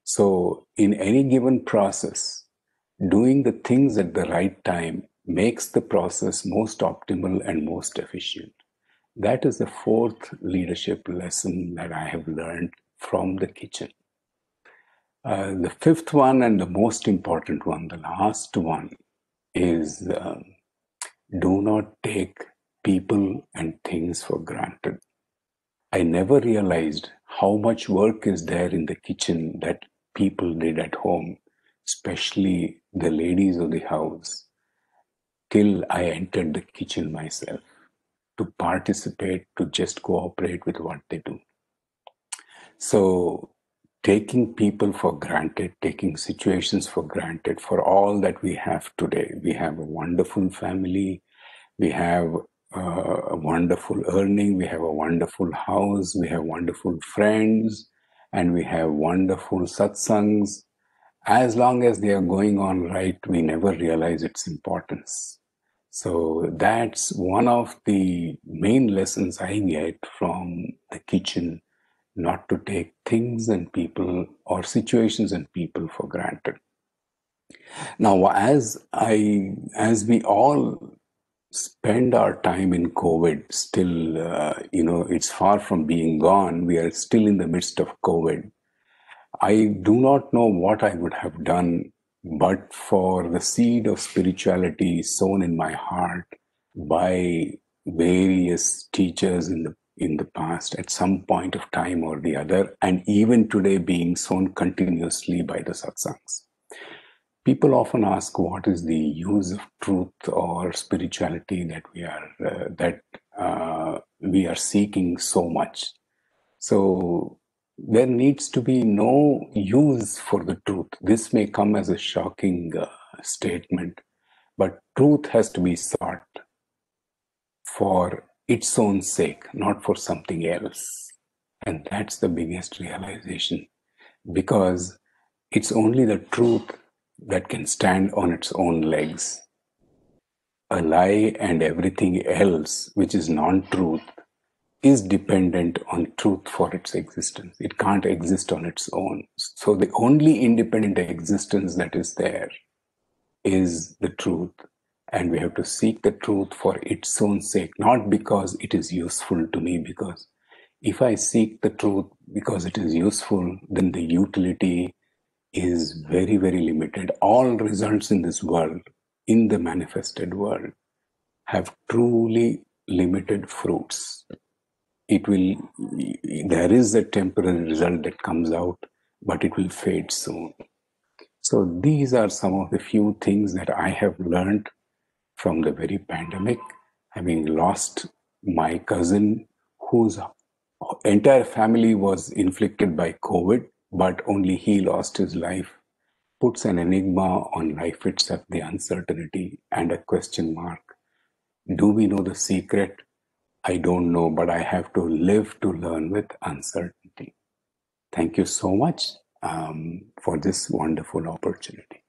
So in any given process, doing the things at the right time makes the process most optimal and most efficient. That is the fourth leadership lesson that I have learned from the kitchen. The fifth one and the most important one, the last one, is do not take people and things for granted. I never realized how much work is there in the kitchen that people did at home, especially the ladies of the house, till I entered the kitchen myself to participate, to just cooperate with what they do. So taking people for granted, taking situations for granted for all that we have today. We have a wonderful family, we have a wonderful earning, we have a wonderful house, we have wonderful friends, and we have wonderful satsangs. As long as they are going on right, we never realize its importance. So that's one of the main lessons I get from the kitchen, not to take things and people or situations and people for granted. Now, as we all spend our time in COVID, still, it's far from being gone. We are still in the midst of COVID. I do not know what I would have done but for the seed of spirituality sown in my heart by various teachers in the past at some point of time or the other, and even today being sown continuously by the satsangs. People often ask what is the use of truth or spirituality that we are seeking so much. So there needs to be no use for the truth. This may come as a shocking statement, but truth has to be sought for its own sake, not for something else. And that's the biggest realization, because it's only the truth that can stand on its own legs. A lie and everything else, which is non-truth, is dependent on truth for its existence. It can't exist on its own. So the only independent existence that is there is the truth. And we have to seek the truth for its own sake, not because it is useful to me. Because if I seek the truth because it is useful, then the utility is very, very limited. All results in this world, in the manifested world, have truly limited fruits. There is a temporary result that comes out, but it will fade soon. So these are some of the few things that I have learned from the very pandemic, having lost my cousin whose entire family was inflicted by COVID, but only he lost his life, puts an enigma on life itself, the uncertainty and a question mark. Do we know the secret? I don't know, but I have to live to learn with uncertainty. Thank you so much for this wonderful opportunity.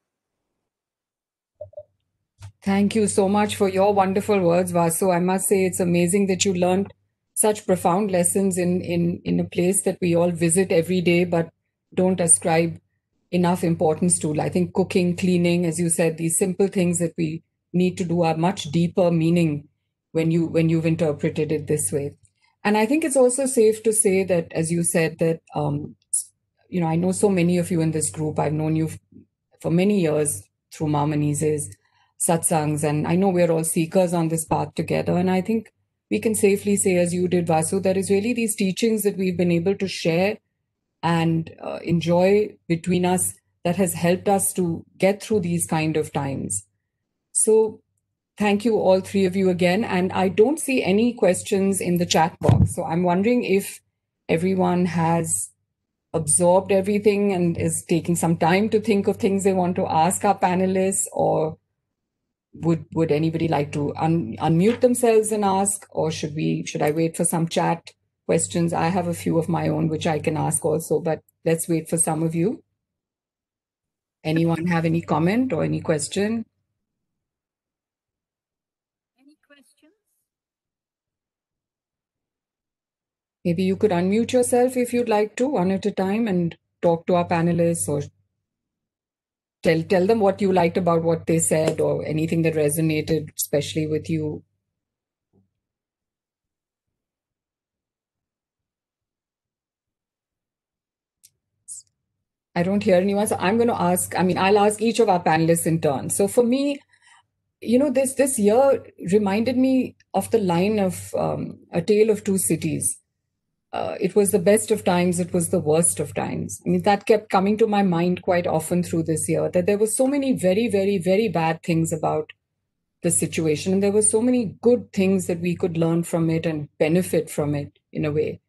Thank you so much for your wonderful words, Vasu. I must say it's amazing that you learned such profound lessons in a place that we all visit every day but don't ascribe enough importance to. I think cooking, cleaning, as you said, these simple things that we need to do are much deeper meaning when you've interpreted it this way. And I think it's also safe to say that, as you said, that I know so many of you in this group. I've known you for many years through Mamani's satsangs, and I know we're all seekers on this path together. And I think we can safely say, as you did, Vasu, that is really these teachings that we've been able to share and enjoy between us that has helped us to get through these kind of times. So thank you, all three of you again. And I don't see any questions in the chat box. So I'm wondering if everyone has absorbed everything and is taking some time to think of things they want to ask our panelists, or would anybody like to unmute themselves and ask, or should I wait for some chat questions? I have a few of my own which I can ask also, but let's wait for some of you. Anyone have any comment or any question? Any questions? Maybe you could unmute yourself if you'd like to, one at a time, and talk to our panelists, or tell them what you liked about what they said, or anything that resonated especially with you. I don't hear anyone, so I'm going to ask, I'll ask each of our panelists in turn. So for me, this year reminded me of the line of A Tale of Two Cities. It was the best of times, it was the worst of times. That kept coming to my mind quite often through this year, that there were so many very, very, very bad things about the situation, and there were so many good things that we could learn from it and benefit from it in a way.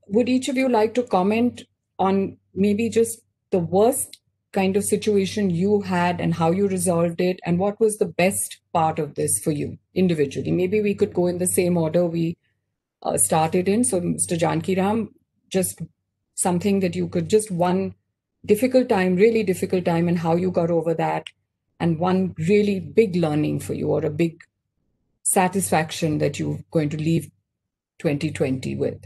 Would each of you like to comment on maybe just the worst kind of situation you had and how you resolved it, and what was the best part of this for you individually? Maybe we could go in the same order we started in. So Mr. Jan Kiram, just something that you could, just one difficult time, really difficult time, and how you got over that. and one really big learning for you, or a big satisfaction that you're going to leave 2020 with?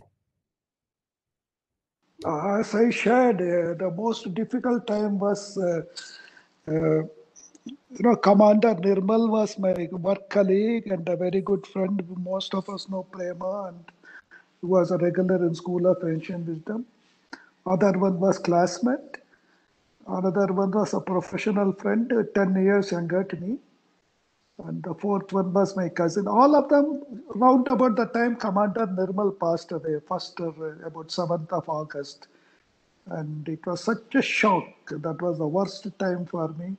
As I shared, the most difficult time was, Commander Nirmal was my work colleague and a very good friend. Most of us know Prema, and he was a regular in School of Ancient Wisdom. Other one was classmate. Another one was a professional friend, 10 years younger to me. And the fourth one was my cousin. All of them, round about the time Commander Nirmal passed away, first about 7th of August. And it was such a shock. That was the worst time for me.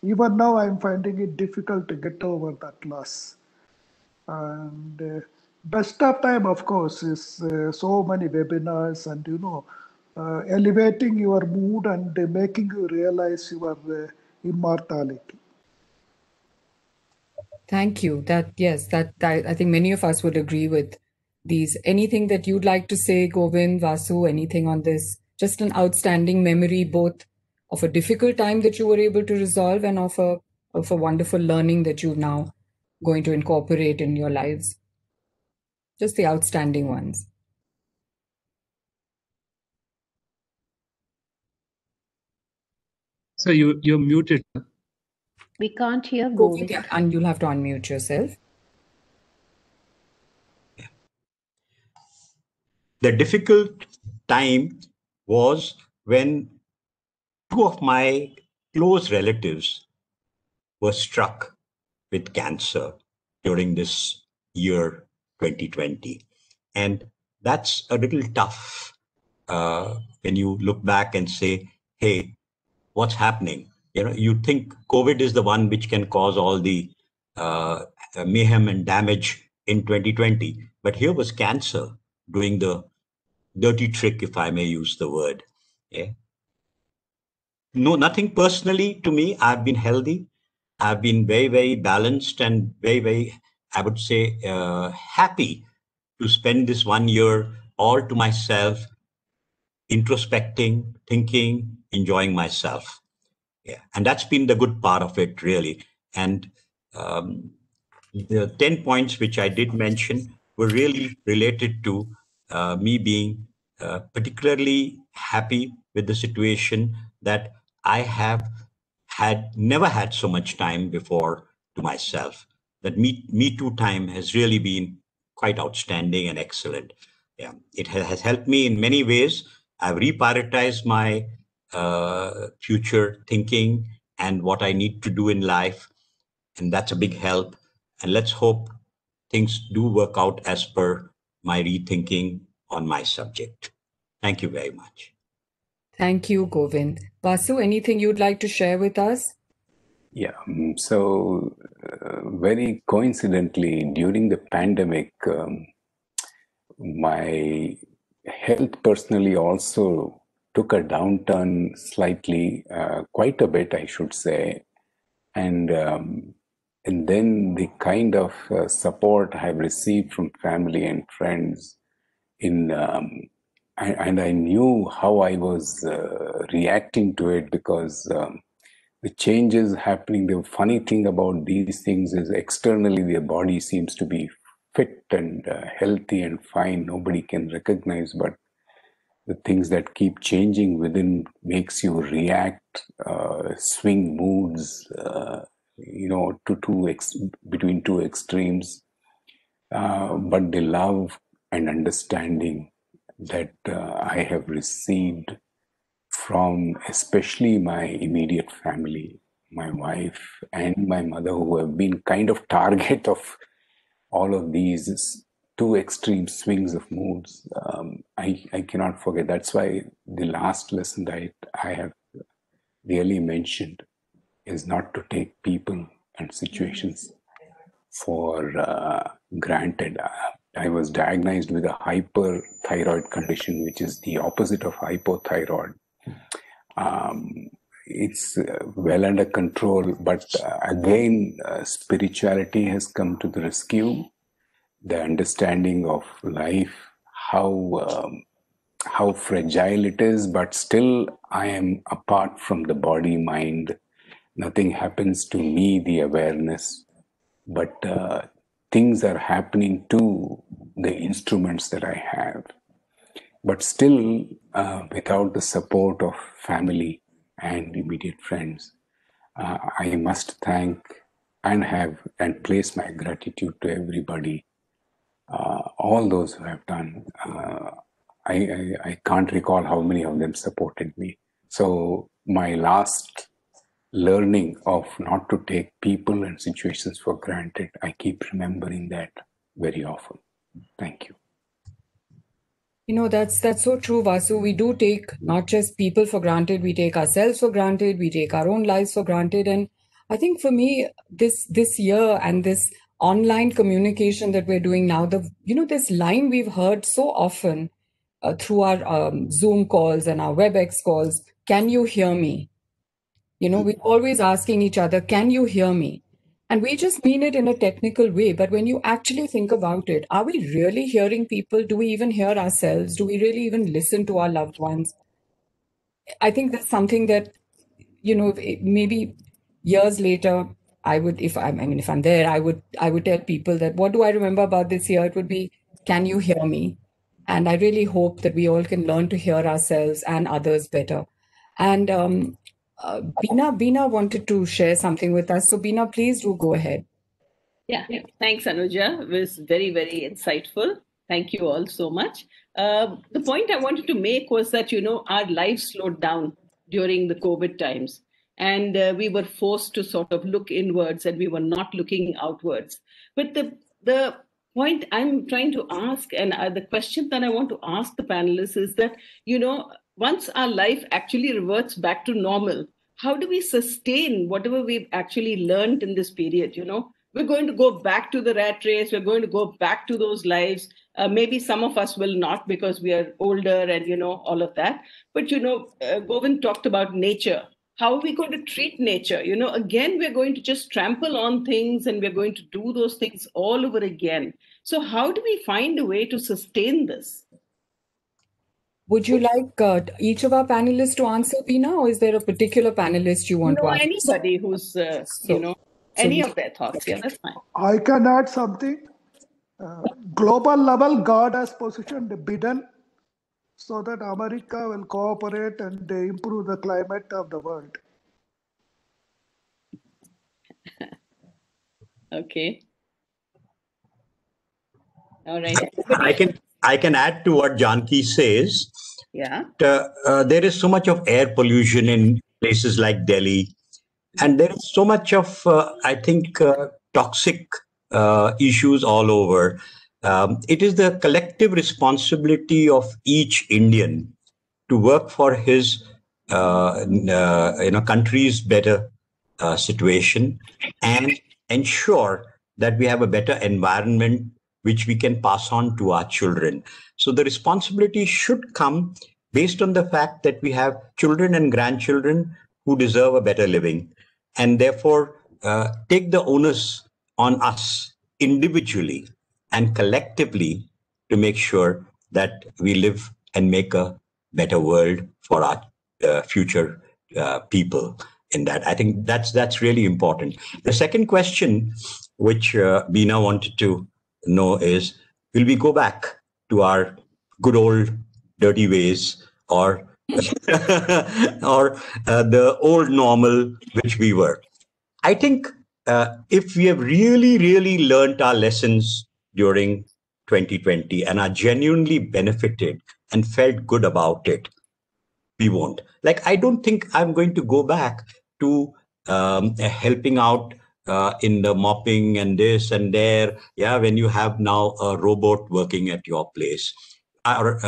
Even now, I'm finding it difficult to get over that loss. And best of time, of course, is so many webinars and, elevating your mood and making you realize your immortality. Thank you. That I think many of us would agree with these. Anything that you'd like to say, Govind, Vasu, anything on this? Just an outstanding memory, both of a difficult time that you were able to resolve and of a wonderful learning that you're now going to incorporate in your lives. Just the outstanding ones. So you're muted. We can't hear Govind, Govind. and you'll have to unmute yourself. The difficult time was when two of my close relatives were struck with cancer during this year 2020. And that's a little tough when you look back and say, hey, what's happening? You think COVID is the one which can cause all the mayhem and damage in 2020. But here was cancer doing the dirty trick, if I may use the word. Yeah. No, nothing personally to me. I've been healthy. I've been very, very balanced and very, very, I would say, happy to spend this 1 year all to myself, introspecting, thinking, enjoying myself. Yeah, and that's been the good part of it, really. And the 10 points which I did mention were really related to me being particularly happy with the situation that I have never had so much time before to myself. That me too time has really been quite outstanding and excellent. Yeah, it has helped me in many ways. I've reprioritized my future thinking and what I need to do in life, and that's a big help. And let's hope things do work out as per my rethinking on my subject. Thank you very much. Thank you, Govind. Vasu, anything you'd like to share with us? Yeah, so very coincidentally, during the pandemic, my health personally also took a downturn slightly, quite a bit, I should say. And then the kind of support I've received from family and friends and I knew how I was reacting to it, because the changes happening, the funny thing about these things is externally their body seems to be fit and healthy and fine. Nobody can recognize, but the things that keep changing within makes you react, swing moods, between two extremes. But the love and understanding that I have received from especially my immediate family, my wife and my mother, who have been kind of target of all of these two extreme swings of moods, I cannot forget. That's why the last lesson that I have really mentioned is not to take people and situations for granted. I was diagnosed with a hyperthyroid condition, which is the opposite of hypothyroid. It's well under control, but again, spirituality has come to the rescue. The understanding of life, how fragile it is, but still I am apart from the body, mind, nothing happens to me, the awareness, but things are happening to the instruments that I have. But still, without the support of family and immediate friends, I must thank and place my gratitude to everybody, all those who have done. I can't recall how many of them supported me. So my last learning of not to take people and situations for granted, I keep remembering that very often. Thank you. You know, that's so true, Vasu. We do take not just people for granted, we take ourselves for granted, we take our own lives for granted. And I think for me, this year and this online communication that we're doing now, this line we've heard so often through our Zoom calls and our WebEx calls, can you hear me? You know, we're always asking each other, can you hear me? And we just mean it in a technical way. But when you actually think about it, are we really hearing people? Do we even hear ourselves? Do we really even listen to our loved ones? I think that's something that, maybe years later, if I'm there, I would tell people that, what do I remember about this year? It would be, can you hear me? And I really hope that we all can learn to hear ourselves and others better. And Beena wanted to share something with us. So Beena, please do go ahead. Yeah, thanks, Anuja. It was very, very insightful. Thank you all so much. The point I wanted to make was that, our lives slowed down during the COVID times. And we were forced to sort of look inwards and we were not looking outwards. But the point I'm trying to ask, and the question that I want to ask the panelists is that, once our life actually reverts back to normal, how do we sustain whatever we've actually learned in this period? We're going to go back to the rat race. We're going to go back to those lives. Maybe some of us will not because we are older and, all of that. But, Govind talked about nature. How are we going to treat nature? Again, we're going to just trample on things and we're going to do those things all over again. So how do we find a way to sustain this? Would you like each of our panelists to answer, Beena, or is there a particular panelist you want to ask? Anybody who's, any of their thoughts. Yeah, that's fine. I can add something. Global level, God has positioned a bidden so that America will cooperate and improve the climate of the world. Okay. All right. I can add to what Janki says. Yeah. There is so much of air pollution in places like Delhi, and there is so much of, I think, toxic issues all over. It is the collective responsibility of each Indian to work for his, country's better situation and ensure that we have a better environment which we can pass on to our children. So the responsibility should come based on the fact that we have children and grandchildren who deserve a better living, and therefore take the onus on us individually and collectively to make sure that we live and make a better world for our future people. In that, I think that's really important. The second question, which Beena wanted to know, is: will we go back to our good old dirty ways, or the old normal which we were? I think if we have really, really learned our lessons during 2020 and are genuinely benefited and felt good about it, we won't. Like, I don't think I'm going to go back to helping out in the mopping and this and there. Yeah, when you have now a robot working at your place, or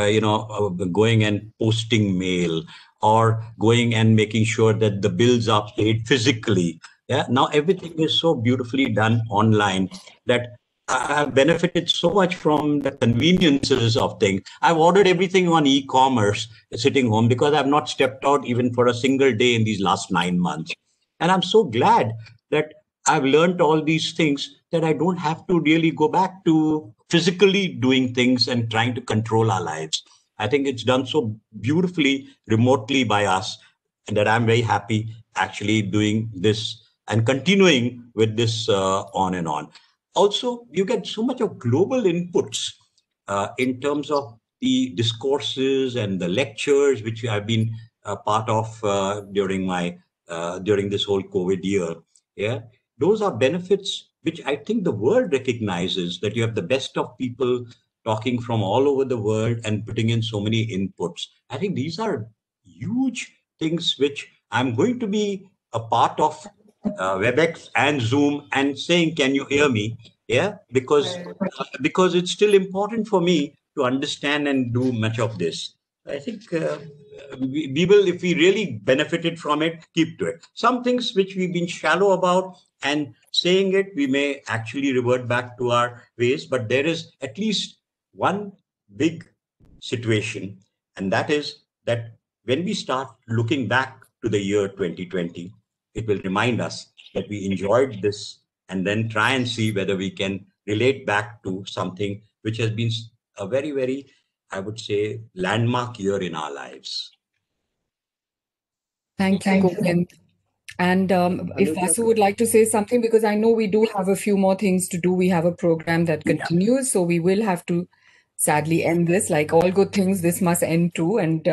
going and posting mail, or going and making sure that the bills are paid physically. Yeah, now everything is so beautifully done online that I have benefited so much from the conveniences of things. I've ordered everything on e-commerce sitting home because I've not stepped out even for a single day in these last 9 months. And I'm so glad that I've learned all these things that I don't have to really go back to physically doing things and trying to control our lives. I think it's done so beautifully remotely by us, and that I'm very happy. actually doing this and continuing with this on and on. Also, you get so much of global inputs in terms of the discourses and the lectures which I've been part of during this whole COVID year. Yeah, those are benefits which I think the world recognizes, that you have the best of people talking from all over the world and putting in so many inputs. I think these are huge things which I'm going to be a part of WebEx and Zoom and saying, "Can you hear me?" Yeah, because it's still important for me to understand and do much of this. I think we will, if we really benefited from it, keep to it. Some things which we've been shallow about and saying it, we may actually revert back to our ways. But there is at least one big situation, and that is that when we start looking back to the year 2020, it will remind us that we enjoyed this, and then try and see whether we can relate back to something which has been a very, very, I would say, landmark year in our lives. Thank you, Govind. And if Vasu would like to say something, because I know we do have a few more things to do. We have a program that continues, so we will have to sadly end this. Like all good things, this must end too. And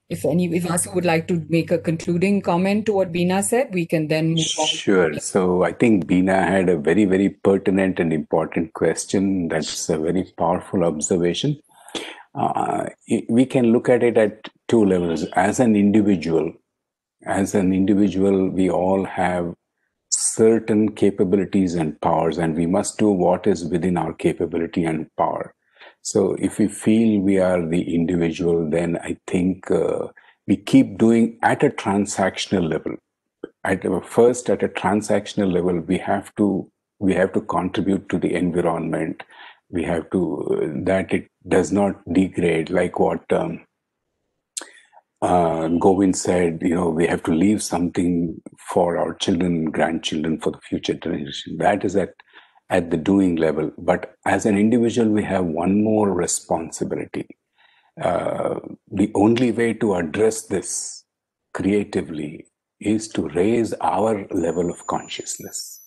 if Vasu would like to make a concluding comment to what Beena said, we can then move on. Sure. So I think Beena had a very, very pertinent and important question. That's a very powerful observation. We can look at it at two levels. As an individual, we all have certain capabilities and powers, and we must do what is within our capability and power. So if we feel we are the individual, then I think we keep doing at a transactional level. At a transactional level, we have to contribute to the environment. We have to, that it does not degrade, like what Govind said, we have to leave something for our children, grandchildren, for the future generation. That is at the doing level. But as an individual, we have one more responsibility. The only way to address this creatively is to raise our level of consciousness.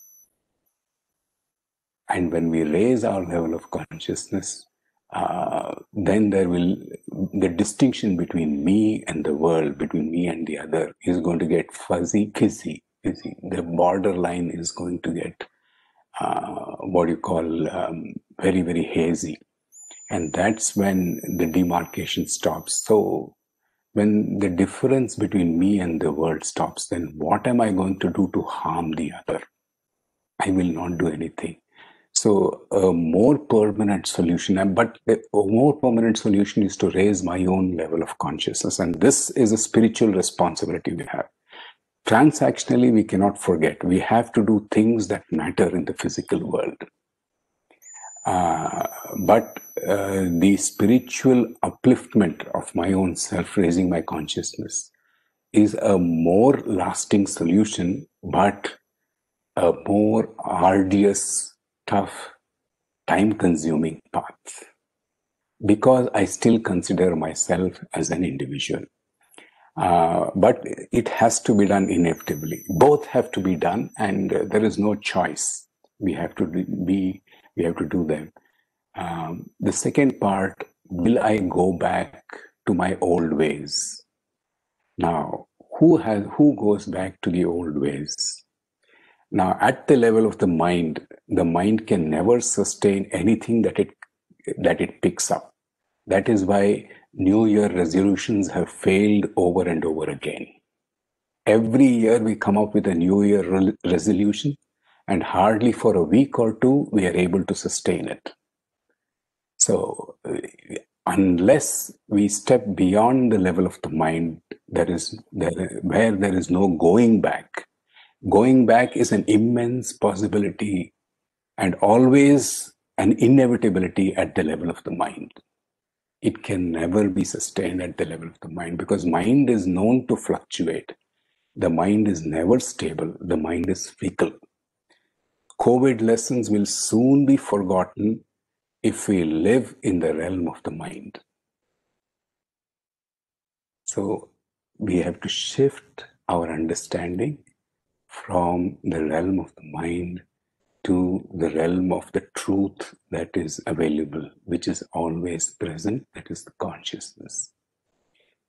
And when we raise our level of consciousness, then the distinction between me and the world, between me and the other, is going to get fuzzy. The borderline is going to get very, very hazy. And that's when the demarcation stops. So when the difference between me and the world stops, then what am I going to do to harm the other? I will not do anything. So a more permanent solution, but a more permanent solution is to raise my own level of consciousness. And this is a spiritual responsibility we have. Transactionally, we cannot forget. We have to do things that matter in the physical world. But the spiritual upliftment of my own self, raising my consciousness, is a more lasting solution, but a more arduous, tough, time-consuming path. Because I still consider myself as an individual. But it has to be done inevitably. Both have to be done, and there is no choice. We have to do them. The second part, will I go back to my old ways? Now, who goes back to the old ways? Now, at the level of the mind can never sustain anything that it picks up. That is why New Year resolutions have failed over and over again. Every year we come up with a New Year resolution, and hardly for a week or two we are able to sustain it. So unless we step beyond the level of the mind, where there is no going back. Going back is an immense possibility and always an inevitability at the level of the mind. It can never be sustained at the level of the mind, because mind is known to fluctuate. The mind is never stable. The mind is fickle. COVID lessons will soon be forgotten if we live in the realm of the mind. So we have to shift our understanding from the realm of the mind to the realm of the truth that is available, which is always present, that is the consciousness.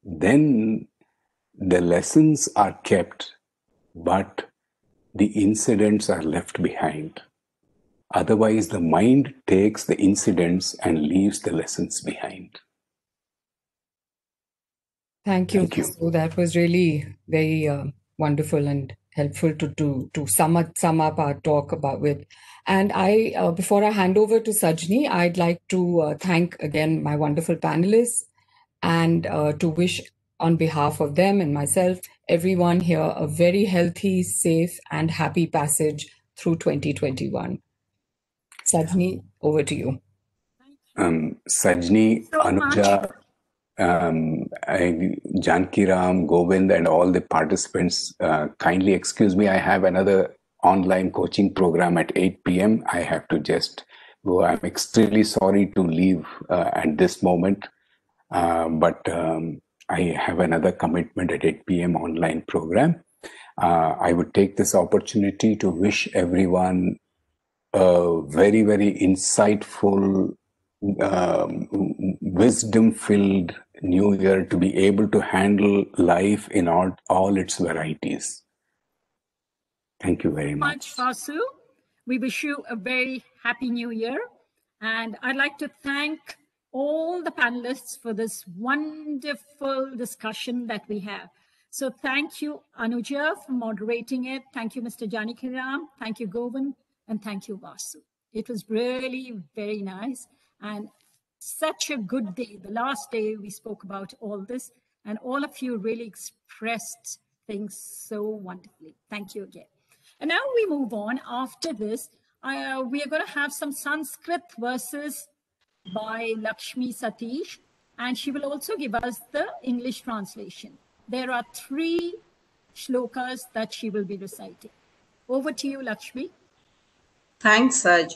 Then the lessons are kept, but the incidents are left behind. Otherwise, the mind takes the incidents and leaves the lessons behind. Thank you. So that was really very wonderful and helpful to sum up our talk about with. And I, before I hand over to Sajani, I'd like to thank again my wonderful panelists and to wish on behalf of them and myself, everyone here, a very healthy, safe, and happy passage through 2021. Sajani, over to you. Sajani, So Anuja, Jan Kiram, Govind, and all the participants, kindly excuse me. I have another online coaching program at 8 p.m. I have to just go. I'm extremely sorry to leave at this moment, but I have another commitment at 8 p.m. online program. I would take this opportunity to wish everyone a very, very insightful, wisdom-filled new year, to be able to handle life in all its varieties. Thank you very much. Vasu. We wish you a very happy new year. And I'd like to thank all the panelists for this wonderful discussion that we have. So thank you, Anuja, for moderating it. Thank you, Mr. Jan Kiram. Thank you, Govind. And thank you, Vasu. It was really very nice and such a good day. The last day we spoke about all this, and all of you really expressed things so wonderfully. Thank you again. And now we move on. After this, we are going to have some Sanskrit verses by Lakshmi Satish, and she will also give us the English translation. There are 3 shlokas that she will be reciting. Over to you, Lakshmi. Thanks, Saj.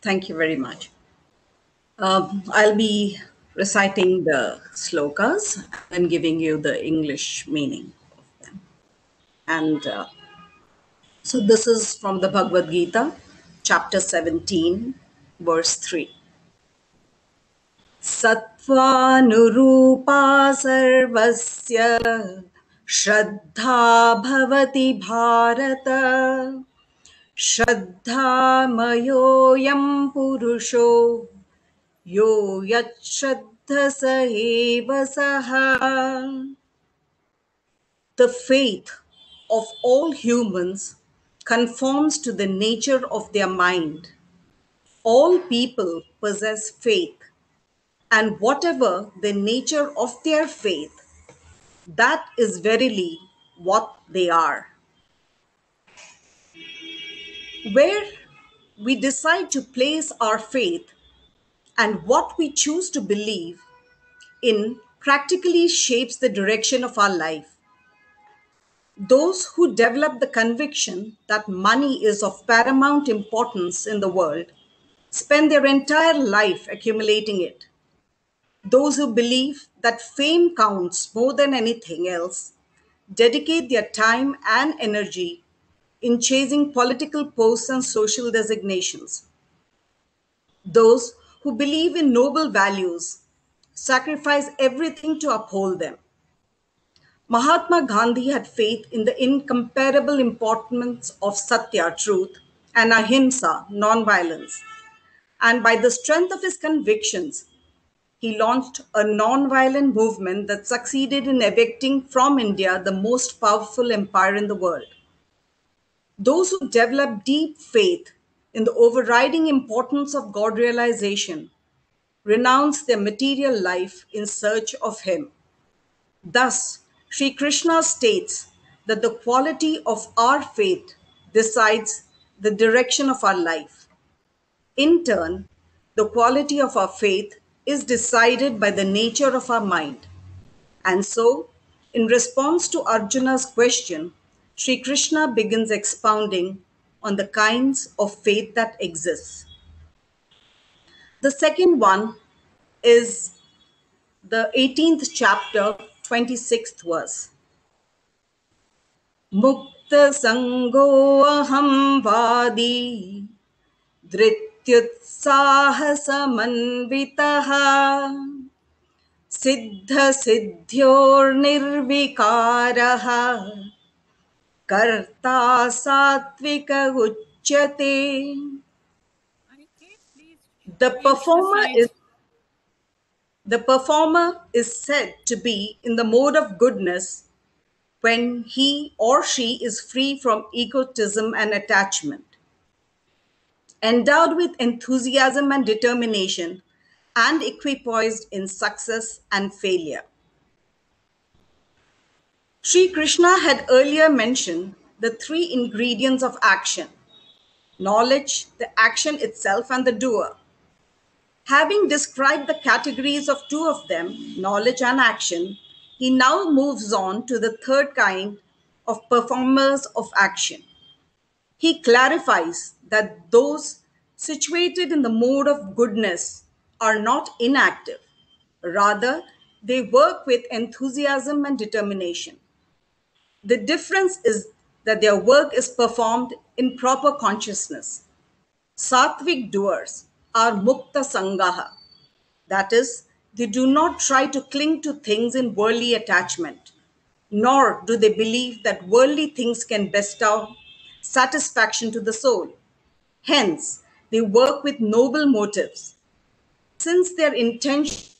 Thank you very much. I'll be reciting the slokas and giving you the English meaning of them. And so this is from the Bhagavad Gita, chapter 17, verse 3. Sattvanurupa sarvasya shraddha bhavati bharata shraddhamayoyam purusho yo yat shraddhasa eva saha. The faith of all humans conforms to the nature of their mind. All people possess faith, and whatever the nature of their faith, that is verily what they are. Where we decide to place our faith and what we choose to believe in practically shapes the direction of our life. Those who develop the conviction that money is of paramount importance in the world spend their entire life accumulating it. Those who believe that fame counts more than anything else dedicate their time and energy in chasing political posts and social designations. Those who believe in noble values sacrifice everything to uphold them. Mahatma Gandhi had faith in the incomparable importance of satya, truth, and ahimsa, non-violence. And by the strength of his convictions, he launched a non-violent movement that succeeded in evicting from India the most powerful empire in the world. Those who develop deep faith in the overriding importance of God realization renounce their material life in search of Him. Thus, Sri Krishna states that the quality of our faith decides the direction of our life. In turn, the quality of our faith is decided by the nature of our mind. And so, in response to Arjuna's question, Sri Krishna begins expounding on the kinds of faith that exists. The second one is the 18th chapter, 26th verse. मुक्तसङ्गोऽहं वादी धृत्युत्साहसमन्वितः सिद्धसिद्ध्योर्निर्विकारः कर्ता सात्विक उच्यते. The performer is said to be in the mode of goodness when he or she is free from egotism and attachment, endowed with enthusiasm and determination, and equipoised in success and failure. Sri Krishna had earlier mentioned the three ingredients of action: knowledge, the action itself, and the doer. Having described the categories of two of them, knowledge and action, he now moves on to the third kind of performers of action. He clarifies that those situated in the mode of goodness are not inactive. Rather, they work with enthusiasm and determination. The difference is that their work is performed in proper consciousness. Sattvic doers are mukta sangaha. That is, they do not try to cling to things in worldly attachment, nor do they believe that worldly things can bestow satisfaction to the soul. Hence, they work with noble motives. Since their intention,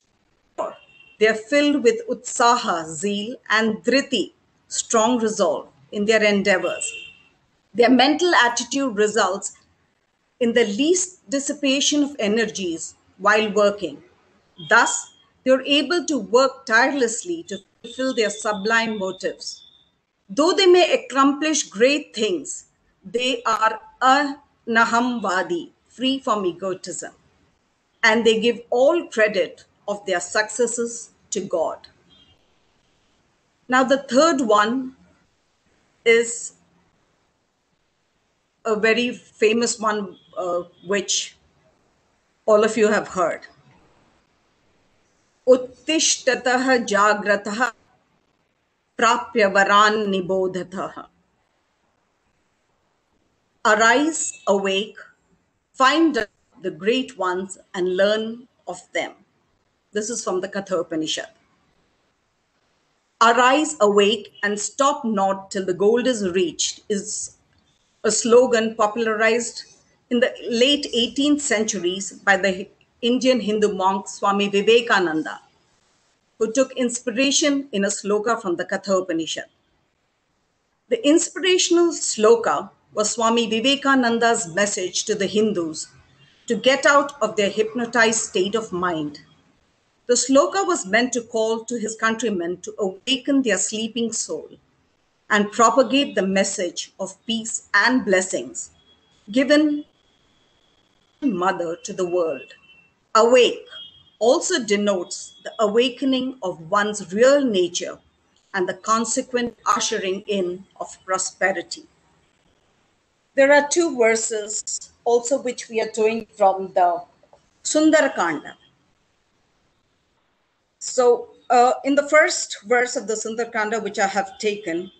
they are filled with utsaha, zeal, and dhriti, strong resolve in their endeavors. Their mental attitude results in the least dissipation of energies while working. Thus, they are able to work tirelessly to fulfill their sublime motives. Though they may accomplish great things, they are anahamvadi, free from egotism, and they give all credit of their successes to God. Now, the third one is a very famous one, which all of you have heard. Uttishtatah jagratah prapya varan nibodhatah. Arise, awake, find the great ones and learn of them. This is from the Katha Upanishad. Arise, awake, and stop not till the goal is reached is a slogan popularized in the late 18th centuries by the Indian Hindu monk Swami Vivekananda, who took inspiration in a sloka from the Katha Upanishad. The inspirational sloka was Swami Vivekananda's message to the Hindus to get out of their hypnotized state of mind. The sloka was meant to call to his countrymen to awaken their sleeping soul and propagate the message of peace and blessings given mother to the world. Awake also denotes the awakening of one's real nature and the consequent ushering in of prosperity. There are two verses also which we are doing from the Sundarakanda. So in the first verse of the Sundarakanda, which I have taken,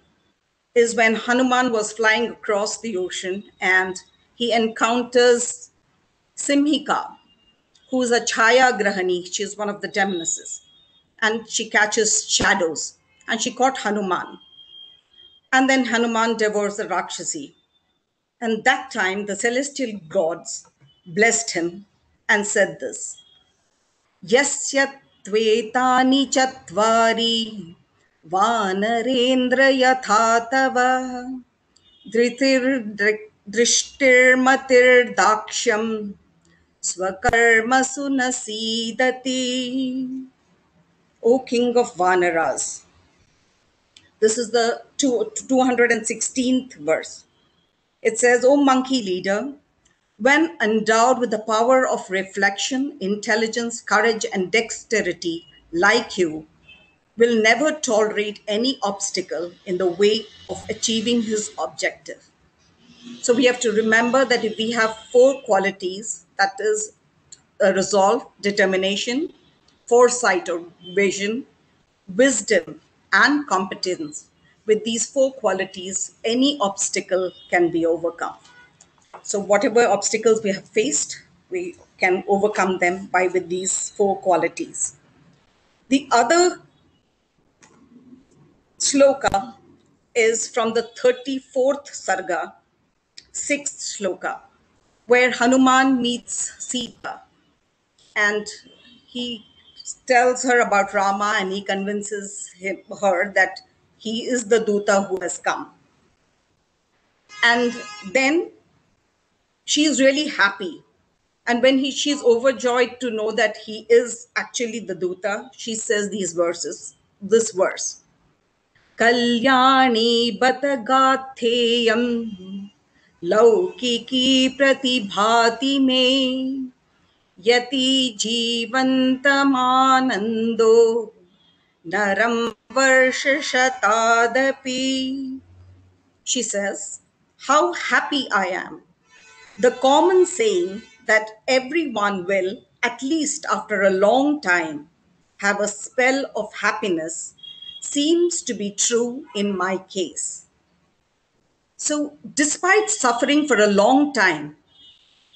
is when Hanuman was flying across the ocean and he encounters Simhika, who is a Chaya Grahani. She is one of the demonesses. And she catches shadows. And she caught Hanuman. And then Hanuman devours the Rakshasi. And that time the celestial gods blessed him and said this: Yasya tvetani chatvari vanarendra yathatava dhritir drishtir daksham swakarmasu nasidati. O King of Vanaras. This is the 216th verse. It says, O monkey leader, when endowed with the power of reflection, intelligence, courage, and dexterity, like you, will never tolerate any obstacle in the way of achieving his objective. So we have to remember that if we have four qualities, that is resolve, determination, foresight or vision, wisdom, and competence, with these four qualities, any obstacle can be overcome. So whatever obstacles we have faced, we can overcome them by with these four qualities. The other sloka is from the 34th Sarga, 6th sloka, where Hanuman meets Sita and he tells her about Rama and he convinces her that he is the Duta who has come. And then she is really happy. And when she's overjoyed to know that he is actually the Duta, she says these verses, this verse. Kalyani batagatheyam laukiki pratibhati me yati jivantamanando naram varshashatadapi. She says, how happy I am. The common saying that everyone will, at least after a long time, have a spell of happiness seems to be true in my case. So, despite suffering for a long time,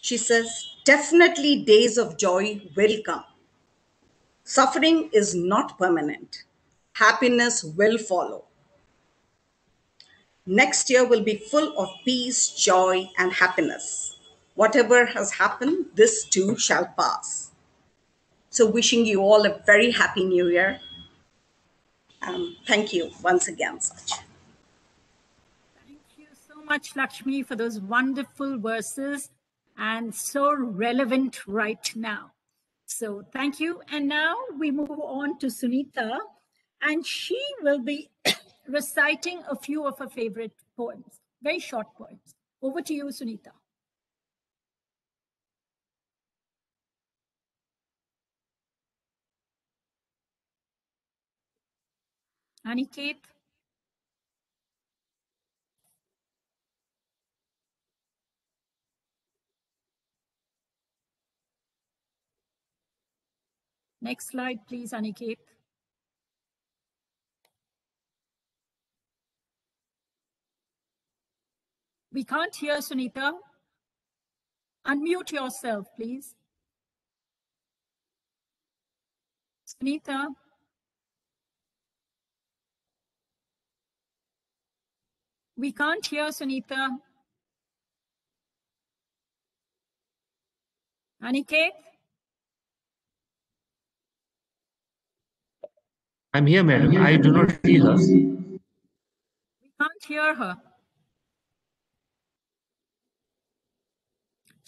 she says, definitely days of joy will come. Suffering is not permanent. Happiness will follow. Next year will be full of peace, joy, and happiness. Whatever has happened, this too shall pass. So, wishing you all a very happy new year. Thank you once again, Sach. Thank you so much, Lakshmi, for those wonderful verses and so relevant right now. So thank you. And now we move on to Sunita, and she will be reciting a few of her favorite poems, very short poems. Over to you, Sunita. Aniket. Next slide, please, Aniket. We can't hear Sunita. Unmute yourself, please. Sunita. We can't hear Sunita. Aniket? I'm here, madam. I do not see her. We can't hear her.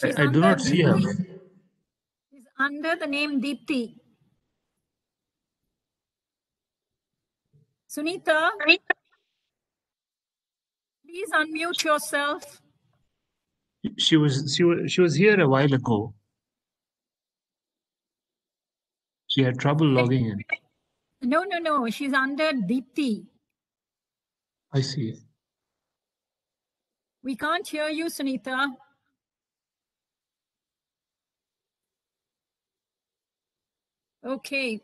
I do not see her. She's under the name Deepti. Sunita, please unmute yourself. She was here a while ago. She had trouble logging in. No. She's under Deepti. I see. We can't hear you, Sunita. Okay.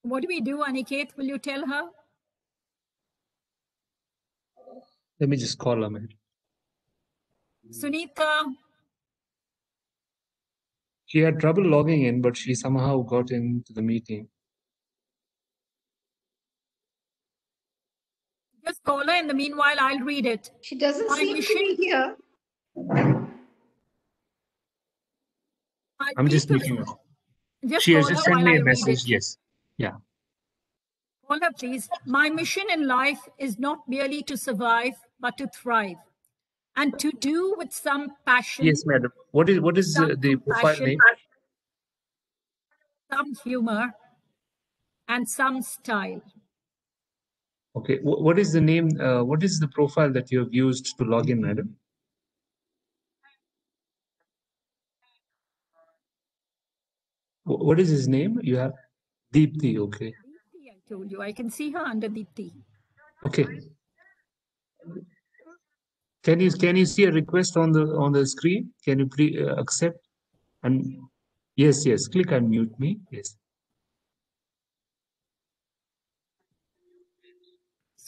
What do we do, Aniket? Will you tell her? Let me just call her, madam. Sunita. She had trouble logging in, but she somehow got into the meeting. Just call her. In the meanwhile, I'll read it. She doesn't seem to be here. I'm just making her. She has just sent me a message. Yes. Yeah. Call her, please. My mission in life is not merely to survive, but to thrive. And to do with some passion. Yes, madam. What is the profile name? Some humor and some style. Okay. What is the name? What is the profile that you have used to log in, madam? What is his name? You have Deepti. Okay. Deepti, I told you. I can see her under Deepti. Okay. Can you see a request on the screen? Can you please accept? And yes. Click unmute me. Yes.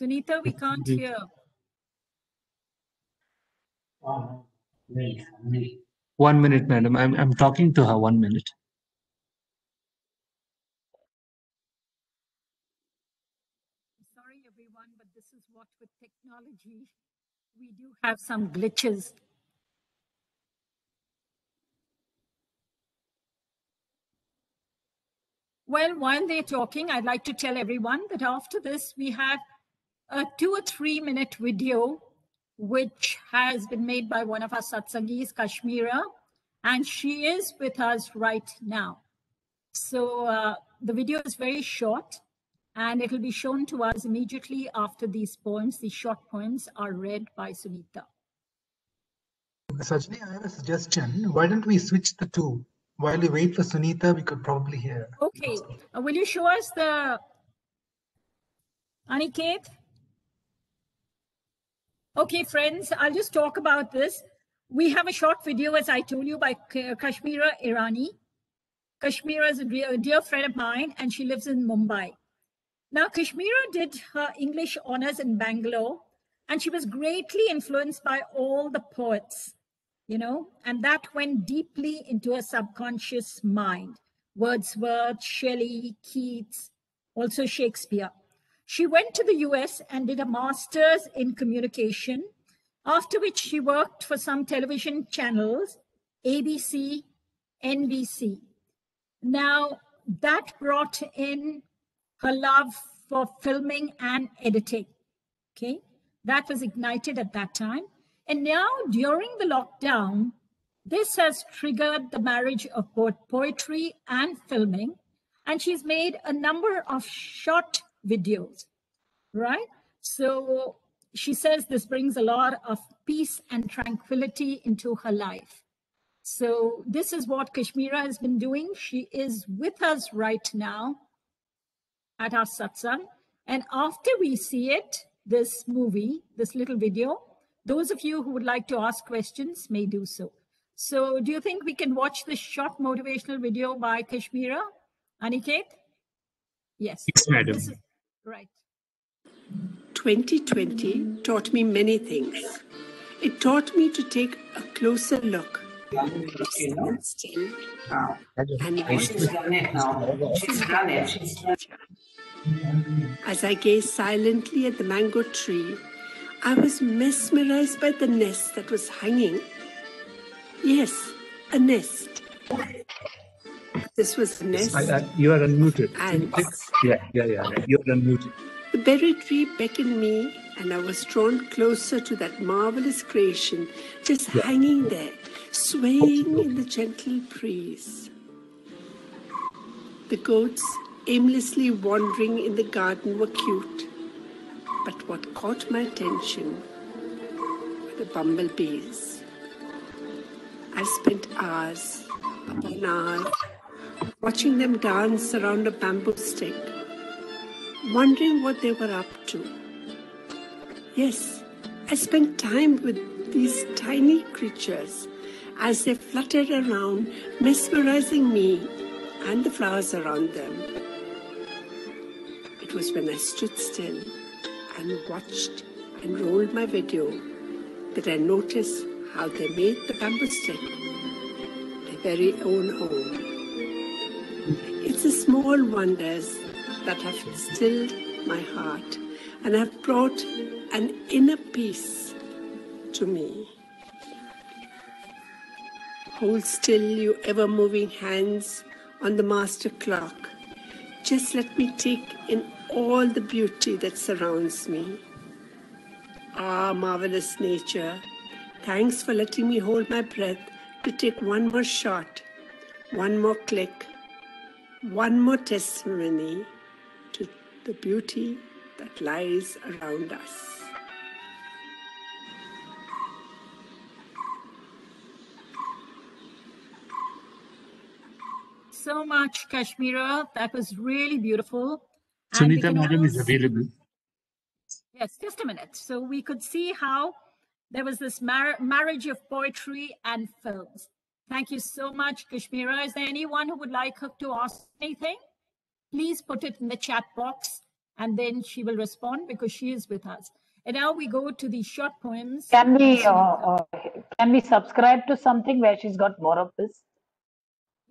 Sunita, we can't hear. 1 minute, madam. I'm talking to her. 1 minute. Sorry, everyone, but this is what with technology, we do have some glitches. Well, while they're talking, I'd like to tell everyone that after this, we have a 2 or 3 minute video, which has been made by one of our satsangis, Kashmira, and she is with us right now. So the video is very short, and it will be shown to us immediately after these poems. These short poems are read by Sunita. Sajani, I have a suggestion. Why don't we switch the two? While we wait for Sunita, we could probably hear. Okay. Will you show us the Aniket? Okay, friends, I'll just talk about this. We have a short video, as I told you, by Kashmira Irani. Kashmira is a dear friend of mine, and she lives in Mumbai. Now, Kashmira did her English honors in Bangalore, and she was greatly influenced by all the poets, you know, and that went deeply into her subconscious mind. Wordsworth, Shelley, Keats, also Shakespeare. She went to the US and did a master's in communication, after which she worked for some television channels, ABC, NBC. Now, that brought in her love for filming and editing. Okay, that was ignited at that time. And now, during the lockdown, this has triggered the marriage of both poetry and filming. And she's made a number of short videos, right? So she says this brings a lot of peace and tranquility into her life. So this is what Kashmira has been doing. She is with us right now at our satsang. And after we see it, this movie, this little video, those of you who would like to ask questions may do so. So do you think we can watch this short motivational video by Kashmira? Aniket? Yes. Yes, madam. Right. 2020 taught me many things. It taught me to take a closer look, to stand still and watch. As I gazed silently at the mango tree, I was mesmerized by the nest that was hanging. Yes, a nest. This was a nest. You are unmuted. And Yeah. You are unmuted. the berry tree beckoned me, and I was drawn closer to that marvelous creation, just hanging there, swaying in the gentle breeze. The goats aimlessly wandering in the garden were cute, but what caught my attention were the bumblebees. I spent hours upon hours watching them dance around a bamboo stick, wondering what they were up to. Yes, I spent time with these tiny creatures as they fluttered around, mesmerizing me and the flowers around them. It was when I stood still and watched and rolled my video that I noticed how they made the bamboo stick their very own home. It's the small wonders that have stilled my heart and have brought an inner peace to me. Hold still, you ever-moving hands on the master clock. Just let me take in all the beauty that surrounds me. Ah, marvelous nature, thanks for letting me hold my breath to take one more shot, one more click, one more testimony to the beauty that lies around us. So much, Kashmira. That was really beautiful. Sunita madam is available. Yes, just a minute. So we could see how there was this marriage of poetry and films. Thank you so much, Kashmira. Is there anyone who would like to ask anything? Please put it in the chat box. and then she will respond because she is with us. And now we go to the short poems. Can we subscribe to something where she's got more of this?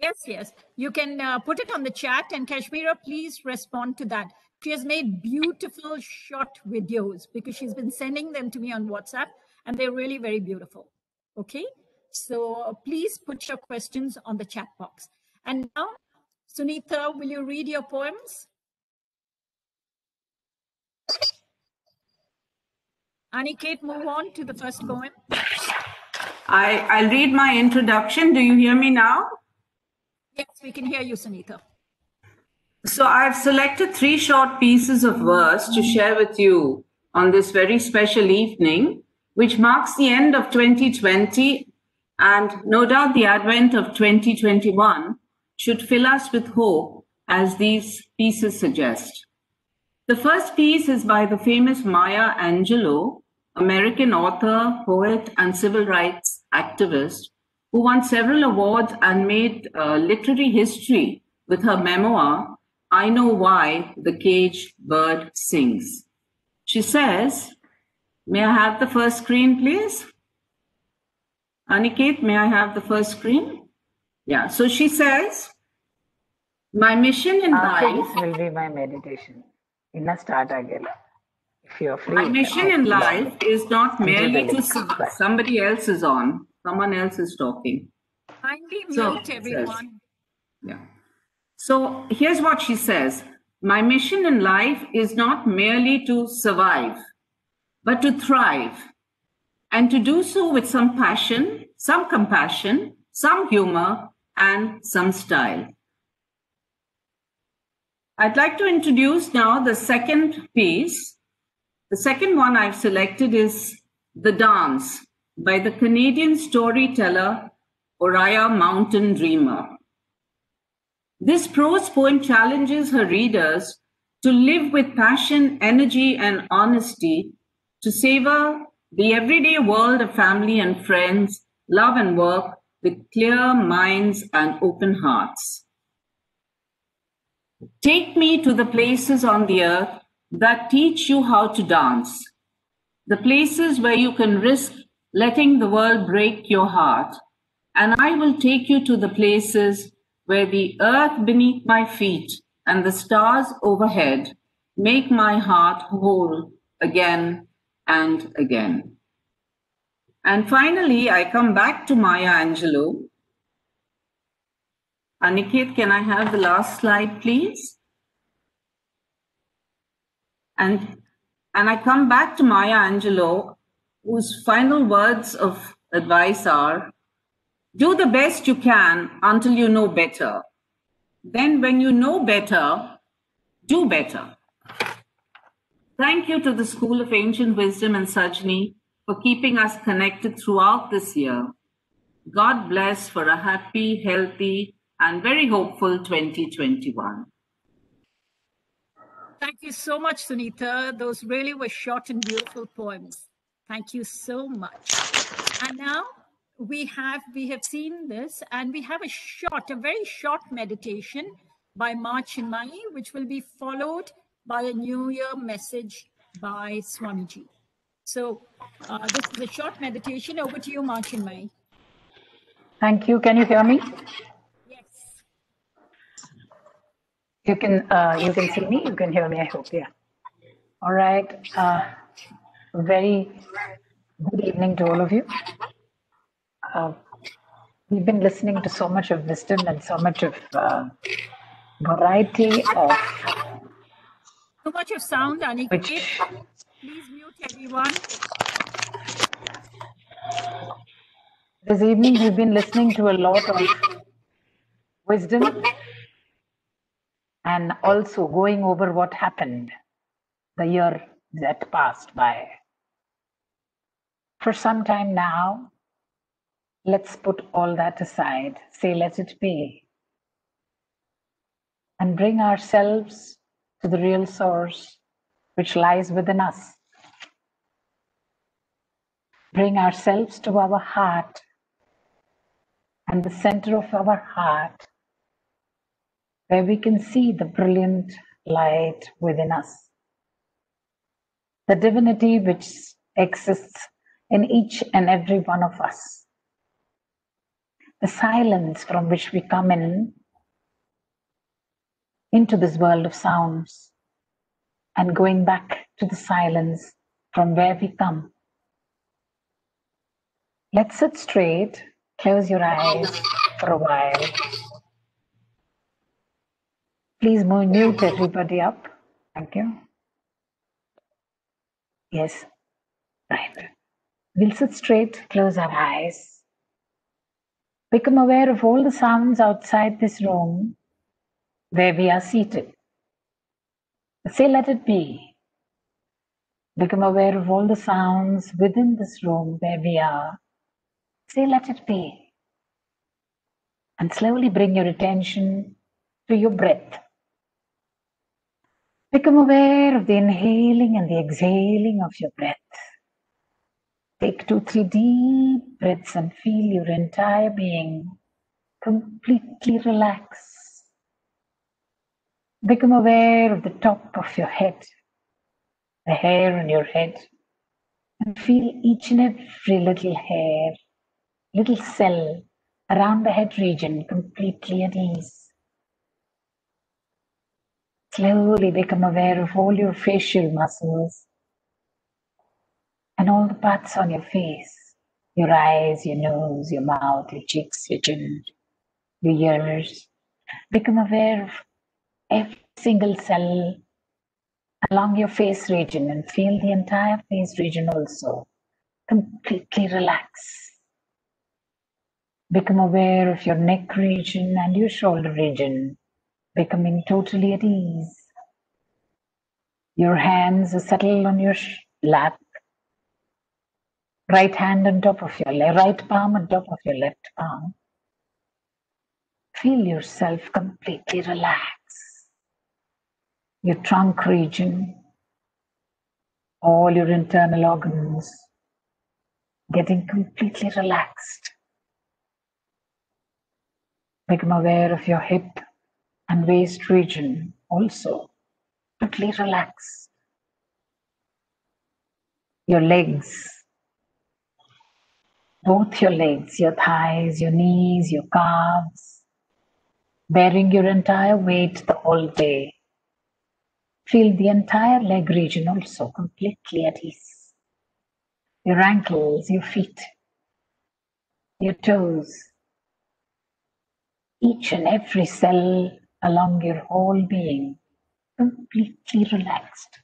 Yes, yes. You can put it on the chat, and Kashmira, please respond to that. She has made beautiful short videos because she's been sending them to me on WhatsApp, and they're really very beautiful. Okay? So please put your questions on the chat box. And now, Sunita, will you read your poems? Aniket, move on to the first poem. I'll read my introduction. Do you hear me now? Yes, we can hear you, Sunita. So I've selected 3 short pieces of verse to share with you on this very special evening, which marks the end of 2020 and no doubt the advent of 2021 should fill us with hope, as these pieces suggest. The first piece is by the famous Maya Angelou, American author, poet, and civil rights activist, who won several awards and made literary history with her memoir, I Know Why the Caged Bird Sings. She says, may I have the first screen, please? Aniket, may I have the first screen? Yeah, so she says, my mission in life... This will be my meditation. Inna start agela. If you're free. My mission in life is not merely to... Somebody else is on. Someone else is talking. Kindly mute everyone. Yeah. So here's what she says. My mission in life is not merely to survive, but to thrive, and to do so with some passion, some compassion, some humor, and some style. I'd like to introduce now the second piece. The second one I've selected is The Dance by the Canadian storyteller Oriah Mountain Dreamer. This prose poem challenges her readers to live with passion, energy, and honesty, to savor the everyday world of family and friends, love and work with clear minds and open hearts. Take me to the places on the earth that teach you how to dance, the places where you can risk letting the world break your heart, and I will take you to the places where the earth beneath my feet and the stars overhead make my heart whole again and again. And finally, I come back to Maya Angelou. Aniket, can I have the last slide, please? And I come back to Maya Angelou, whose final words of advice are, do the best you can until you know better. Then when you know better, do better. Thank you to the School of Ancient Wisdom and Sajani for keeping us connected throughout this year. God bless for a happy, healthy, and very hopeful 2021. Thank you so much, Sunita. Those really were short and beautiful poems. Thank you so much. And now we have seen this, and we have a very short meditation by Ma Chinmayi, which will be followed by a New Year message by Swamiji. So this is a short meditation. Over to you, Ma Chinmayi. Thank you. Can you hear me? Yes. You can see me. You can hear me. I hope. Yeah. All right. Very good evening to all of you. We've been listening to so much of wisdom and so much of variety of. So much of sound, Aniket. Please mute everyone. This evening, we've been listening to a lot of wisdom and also going over what happened the year that passed by. For some time now, let's put all that aside, say, let it be, and bring ourselves to the real source which lies within us. Bring ourselves to our heart, and the center of our heart, where we can see the brilliant light within us. the divinity which exists in each and every one of us, the silence from which we come into this world of sounds, and going back to the silence from where we come. Let's sit straight, close your eyes for a while. Please mute everybody up. Thank you. Yes, right. We'll sit straight, close our eyes. Become aware of all the sounds outside this room where we are seated. Say, let it be. Become aware of all the sounds within this room where we are. Say, let it be. And slowly bring your attention to your breath. Become aware of the inhaling and the exhaling of your breath. Take 2-3 deep breaths and feel your entire being completely relax. Become aware of the top of your head, the hair on your head, and feel each and every little hair, little cell around the head region completely at ease. Slowly become aware of all your facial muscles and all the parts on your face, your eyes, your nose, your mouth, your cheeks, your chin, your ears. Become aware of every single cell along your face region and feel the entire face region also completely relax. Become aware of your neck region and your shoulder region, becoming totally at ease. Your hands are settled on your lap. Right hand on top of your right palm on top of your left palm. Feel yourself completely relax. Your trunk region, all your internal organs getting completely relaxed. Become aware of your hip and waist region also totally relaxed. Your legs, both your legs, your thighs, your knees, your calves, bearing your entire weight the whole day. Feel the entire leg region also completely at ease. Your ankles, your feet, your toes, each and every cell along your whole being completely relaxed.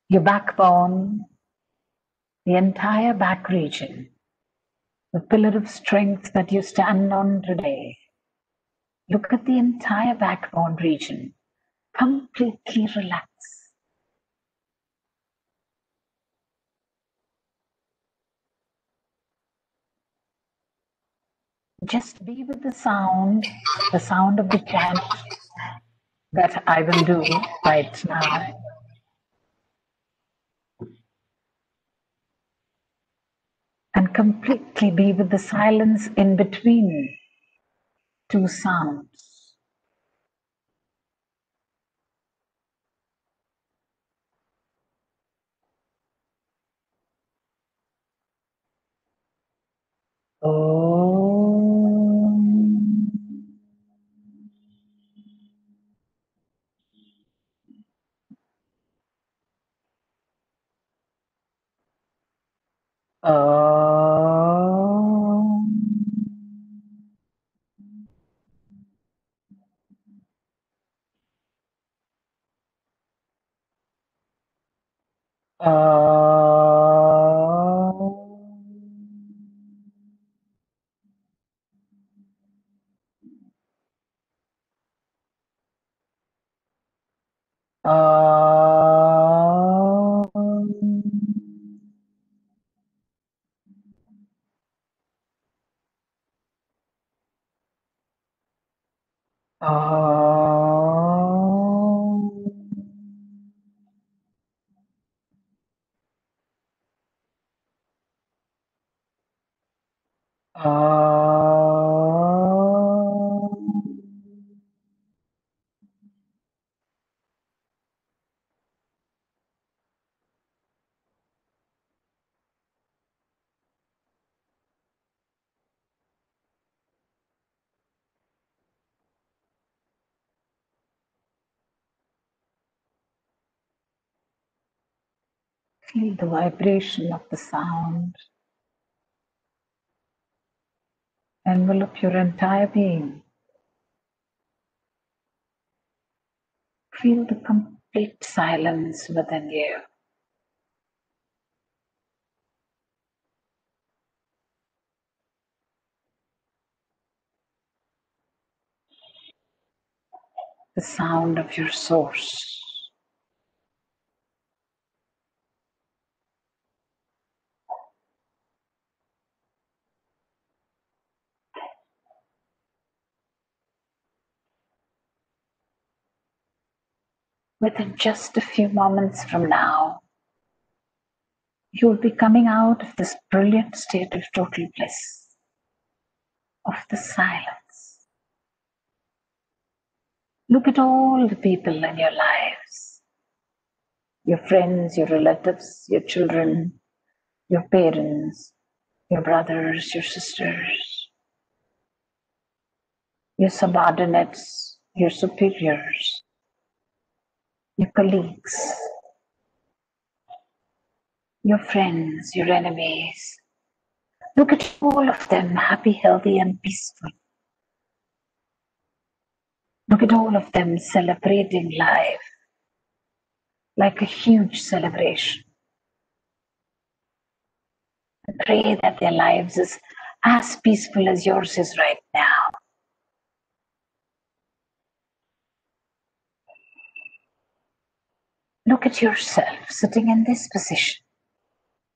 Your backbone, the entire back region, the pillar of strength that you stand on today. Look at the entire backbone region, completely relaxed. Just be with the sound of the chant that I will do right now. And completely be with the silence in between two sounds. Feel the vibration of the sound envelop your entire being. Feel the complete silence within you. The sound of your source. Within just a few moments from now, you will be coming out of this brilliant state of total bliss, of the silence. Look at all the people in your lives, your friends, your relatives, your children, your parents, your brothers, your sisters, your subordinates, your superiors, your colleagues, your friends, your enemies. Look at all of them happy, healthy, and peaceful. Look at all of them celebrating life like a huge celebration. And pray that their lives is as peaceful as yours is right now. Look at yourself sitting in this position,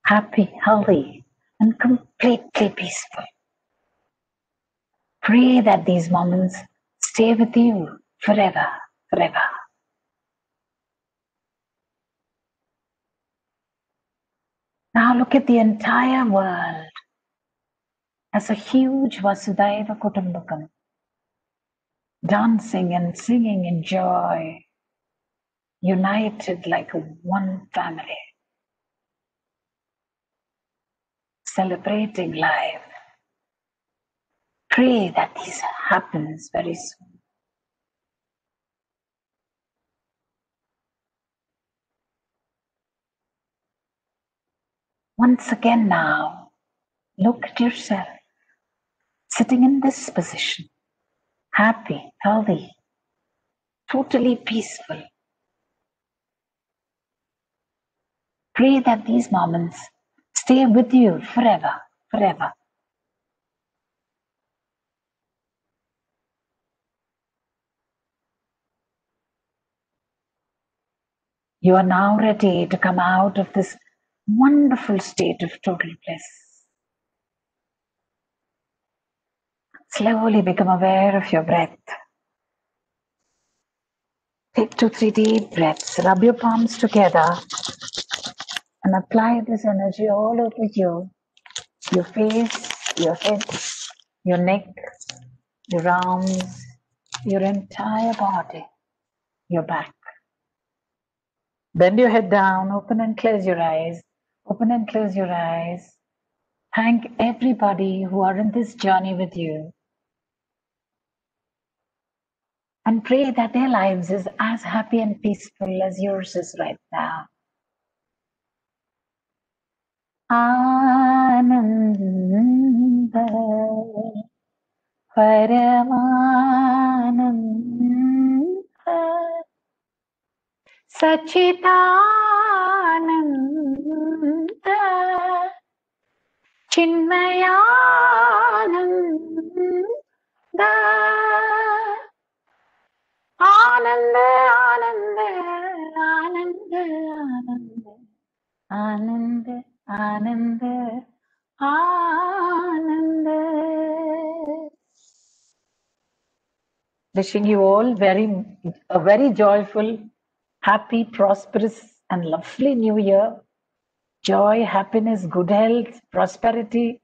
happy, healthy, and completely peaceful. Pray that these moments stay with you forever, forever. Now look at the entire world as a huge Vasudhaiva Kutumbakam, dancing and singing in joy, united like a one family, celebrating life. Pray that this happens very soon. Once again now, look at yourself sitting in this position, happy, healthy, totally peaceful. Pray that these moments stay with you forever, forever. You are now ready to come out of this wonderful state of total bliss. Slowly become aware of your breath. Take 2-3 deep breaths. Rub your palms together and apply this energy all over you. Your face, your head, your neck, your arms, your entire body, your back. Bend your head down, open and close your eyes. Open and close your eyes. Thank everybody who are in this journey with you. And pray that their lives is as happy and peaceful as yours is right now. Ananda Paramananda Sachidananda Chinmayananda Ananda Ananda Ananda Ananda Ananda Ananda. Wishing you all a very joyful, happy, prosperous, and lovely new year. Joy, happiness, good health, prosperity,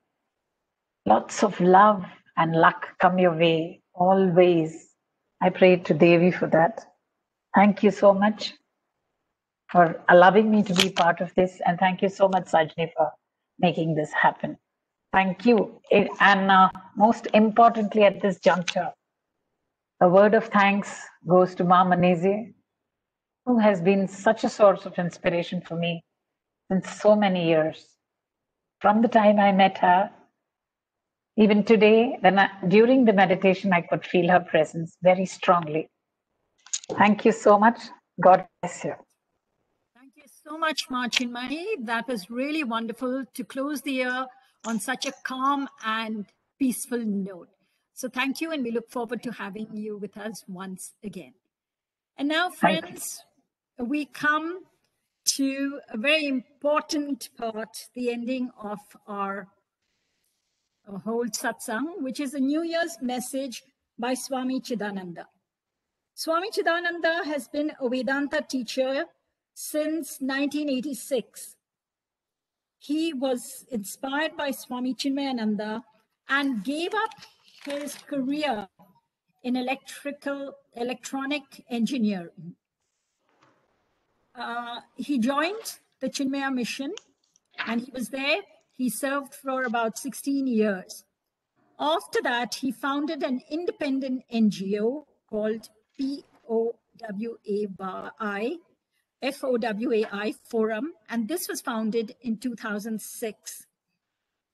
lots of love and luck come your way, always. I pray to Devi for that. Thank you so much for allowing me to be part of this, and thank you so much, Sajani, for making this happen. Thank you. And most importantly at this juncture, a word of thanks goes to Ma Maneze, who has been such a source of inspiration for me since so many years. From the time I met her, even today, during the meditation, I could feel her presence very strongly. Thank you so much. God bless you. Thank you so much, Chinmayi. That was really wonderful to close the year on such a calm and peaceful note. So thank you, and we look forward to having you with us once again. And now, friends, we come to a very important part, the ending of our whole satsang, which is a New Year's message by Swami Chidananda. Swami Chidananda has been a Vedanta teacher since 1986. He was inspired by Swami Chinmayananda and gave up his career in electronic engineering. He joined the Chinmaya mission, and he was there. He served for about 16 years. After that, he founded an independent NGO called FOWAI Forum, and this was founded in 2006.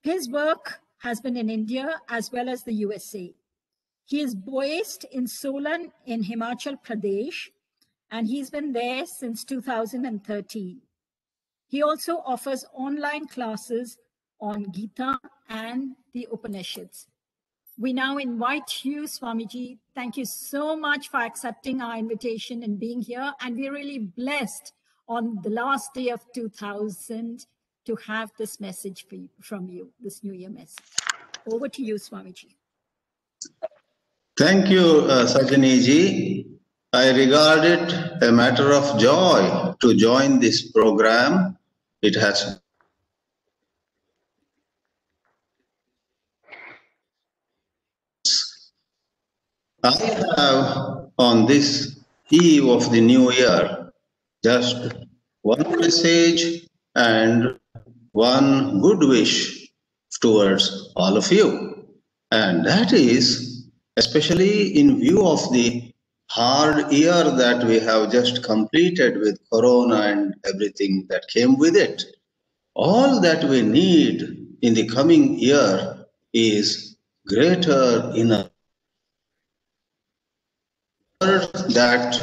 His work has been in India as well as the USA. He is based in Solan in Himachal Pradesh, and he's been there since 2013. He also offers online classes on Gita and the Upanishads. We now invite you, Swamiji. Thank you so much for accepting our invitation and being here. And we're really blessed on the last day of 2000 to have this message from you, this New Year message. Over to you, Swamiji. Thank you, Sajani ji. I regard it a matter of joy to join this program. It has I have on this eve of the new year just one message and one good wish towards all of you. And that is, especially in view of the hard year that we have just completed with Corona and everything that came with it, all that we need in the coming year is greater inner. That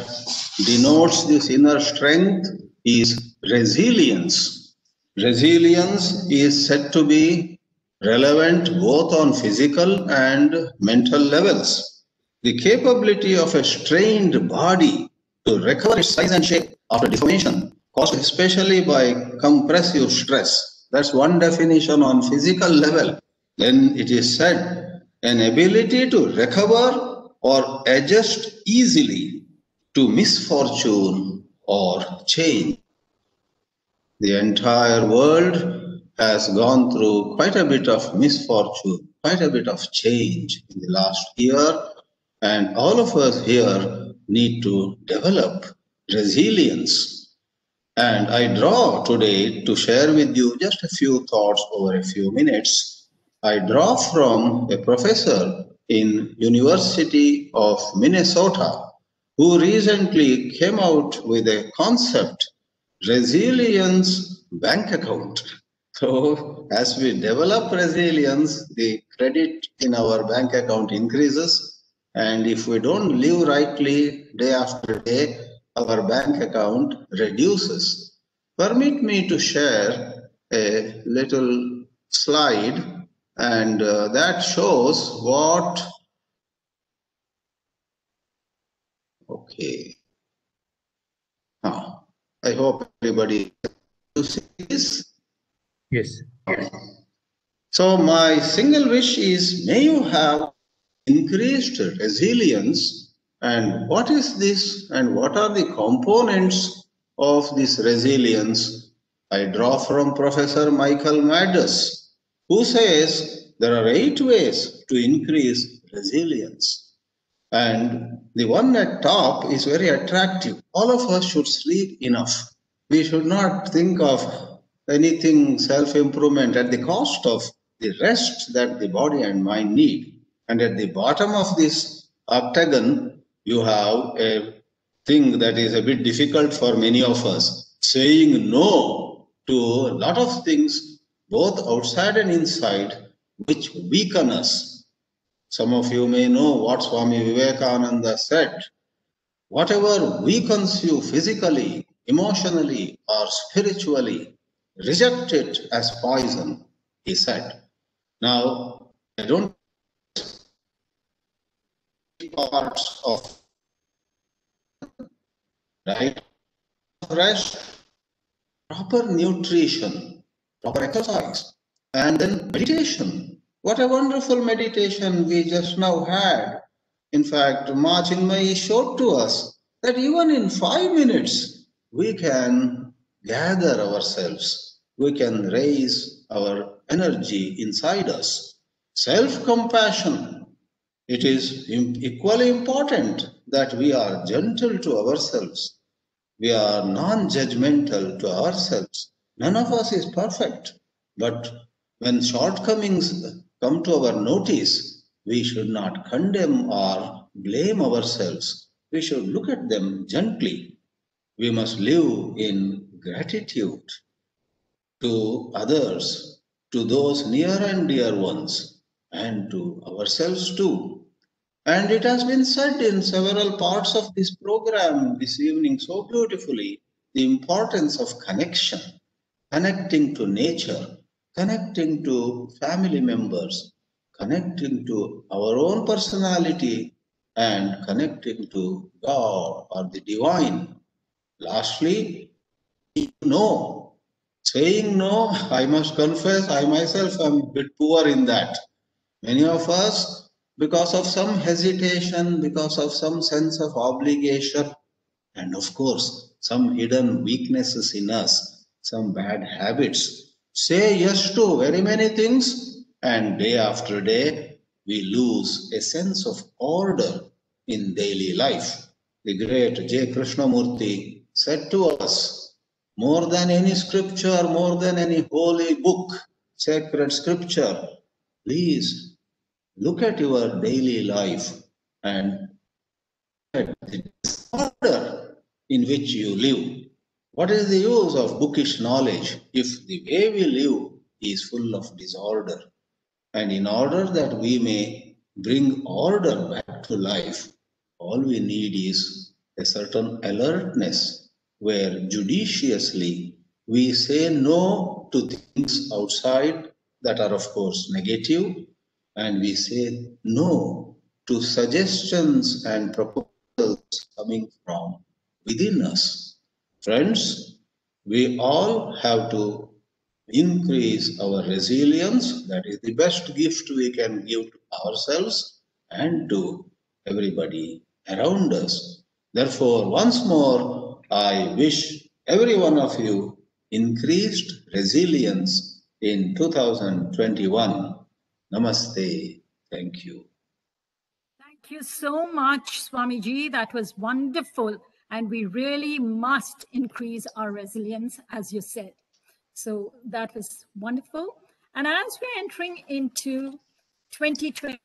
denotes this inner strength is resilience. Resilience is said to be relevant both on physical and mental levels. The capability of a strained body to recover its size and shape after deformation, caused especially by compressive stress. That's one definition on physical level. Then it is said, an ability to recover or adjust easily to misfortune or change. The entire world has gone through quite a bit of misfortune, quite a bit of change in the last year, and all of us here need to develop resilience. And I draw today to share with you just a few thoughts over a few minutes. I draw from a professor in University of Minnesota who recently came out with a concept, resilience bank account. So as we develop resilience, the credit in our bank account increases. And if we don't live rightly day after day, our bank account reduces. Permit me to share a little slide, and that shows what, okay. I hope everybody sees this. Yes. So my single wish is, may you have increased resilience. And what is this and what are the components of this resilience? I draw from Professor Michael Maddus, who says there are 8 ways to increase resilience. And the one at top is very attractive. All of us should sleep enough. We should not think of anything self-improvement at the cost of the rest that the body and mind need. And at the bottom of this octagon, you have a thing that is a bit difficult for many of us, saying no to a lot of things, both outside and inside, which weaken us. Some of you may know what Swami Vivekananda said. Whatever weakens you physically, emotionally, or spiritually, reject it as poison, he said. Now, I don't parts of right rest, proper nutrition, proper exercise, and then meditation. What a wonderful meditation we just now had. In fact, Ma Chinmayi showed to us that even in 5 minutes, we can gather ourselves. We can raise our energy inside us. Self-compassion. It is equally important that we are gentle to ourselves. We are non-judgmental to ourselves. None of us is perfect. But when shortcomings come to our notice, we should not condemn or blame ourselves. We should look at them gently. We must live in gratitude to others, to those near and dear ones, and to ourselves too. And it has been said in several parts of this program this evening so beautifully, the importance of connection, connecting to nature, connecting to family members, connecting to our own personality, and connecting to God or the divine. Lastly, no. Saying no, I must confess, I myself am a bit poor in that. Many of us, because of some hesitation, because of some sense of obligation, and of course, some hidden weaknesses in us, some bad habits, say yes to very many things, and day after day, we lose a sense of order in daily life. The great J. Krishnamurti said to us, more than any scripture, more than any holy book, sacred scripture, please look at your daily life and at the disorder in which you live. What is the use of bookish knowledge if the way we live is full of disorder? And in order that we may bring order back to life, all we need is a certain alertness where judiciously we say no to things outside that are, of course, negative, and we say no to suggestions and proposals coming from within us. Friends, we all have to increase our resilience. That is the best gift we can give to ourselves and to everybody around us. Therefore, once more, I wish every one of you increased resilience in 2021. Namaste. Thank you. Thank you so much, Swamiji. That was wonderful. And we really must increase our resilience, as you said. So that was wonderful. And as we're entering into 2020,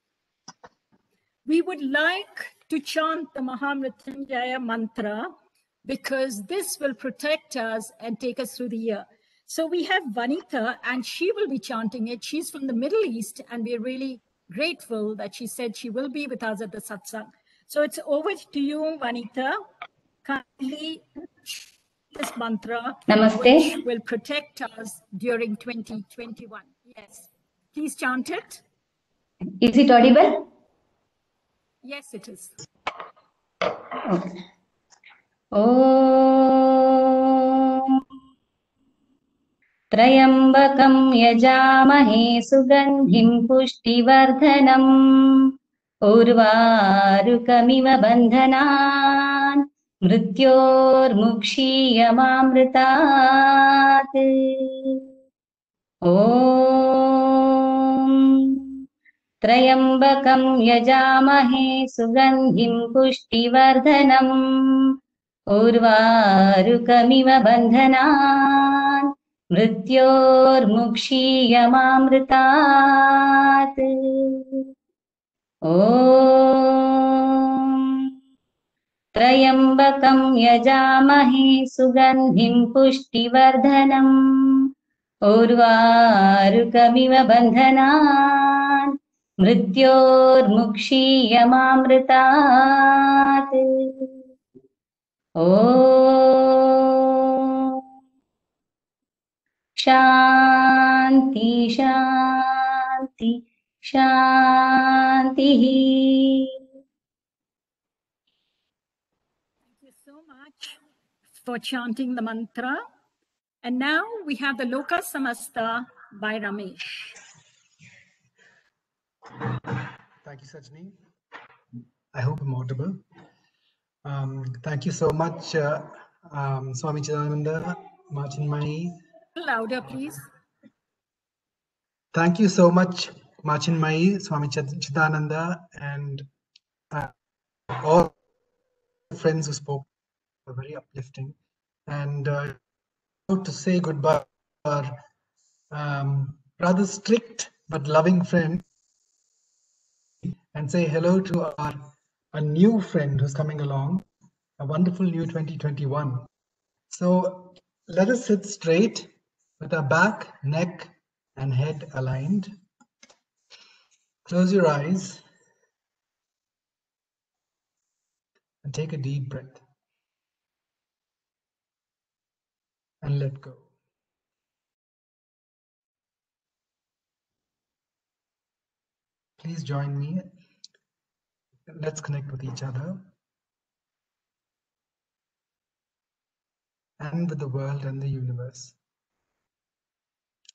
we would like to chant the Mahamrityunjaya mantra because this will protect us and take us through the year. So we have Vanita and she will be chanting it. She's from the Middle East and we're really grateful that she said she will be with us at the satsang. So it's over to you, Vanita. Kindly this mantra, Namaste. which will protect us during 2021. Yes. Please chant it. Is it audible? Yes, it is. Okay. Om Trayambakam yajamahe sugandhim pushtivardhanam Urvarukamiva bandhanan mrityormukshiyamamritat Om Trayambakam yajamahe sugandhim pushtivardhanam Urvarukamiva bandhanan mrityormukshiyamamritat Om त्र्यम्बकं यजामहे सुगन्धिं पुष्टिवर्धनम् उर्वारुकमिव बन्धनान् मृत्योर्मुक्षीयमामृतात् ॐ शान्ति शान्ति शान्तिः. Thank you so much for chanting the mantra. And now we have the Loka Samasta by Ramesh. Thank you, Sajani. I hope I'm audible. Thank you so much, Swami Chidananda, Machinmai. Louder, please. Thank you so much, Machinmai, Swami Chidananda, and all friends who spoke were very uplifting. And to say goodbye to our rather strict but loving friend, and say hello to a new friend who's coming along, a wonderful new 2021. So let us sit straight with our back, neck, and head aligned. Close your eyes and take a deep breath and let go. Please join me. Let's connect with each other and with the world and the universe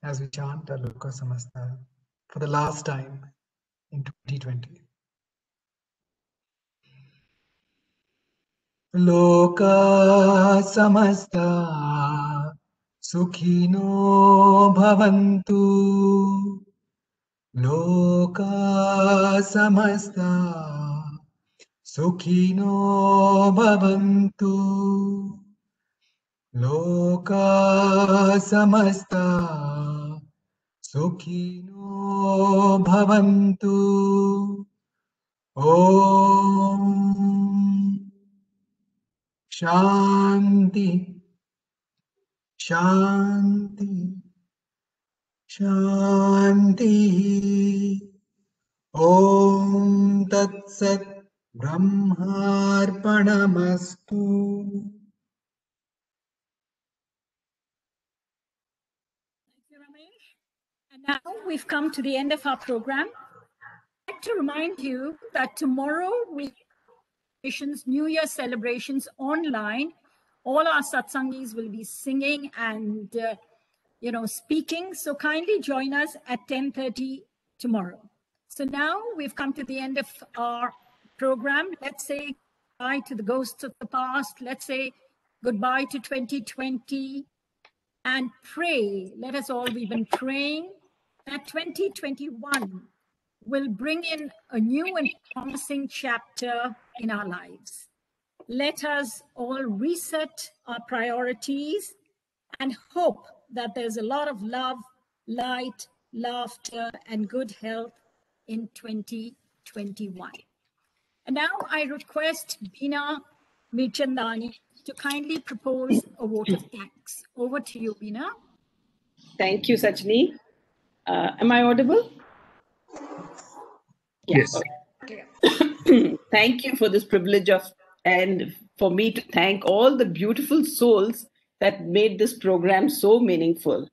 as we chant our Loka Samasta for the last time in 2020. Loka Samasta Sukhino Bhavantu. Loka Samasta Sukhino Bhavantu. Loka Samasta Sukhino Bhavantu. Om Shanti Shanti Shanti. Om Tat Sat Brahmarpanamastu. Thank you, Ramesh. And now we've come to the end of our program. I'd like to remind you that tomorrow we New Year celebrations online. All our satsangis will be singing and speaking. So kindly join us at 10:30 tomorrow. So now we've come to the end of our program. Let's say goodbye to the ghosts of the past. Let's say goodbye to 2020 and pray. Let us all, we've been praying that 2021 will bring in a new and promising chapter in our lives. Let us all reset our priorities and hope that there's a lot of love, light, laughter, and good health in 2021. And now I request Beena Mirchandani to kindly propose a vote of thanks. Over to you, Beena. Thank you, Sajani. Am I audible? Yes. Okay. Thank you for this privilege and for me to thank all the beautiful souls that made this program so meaningful.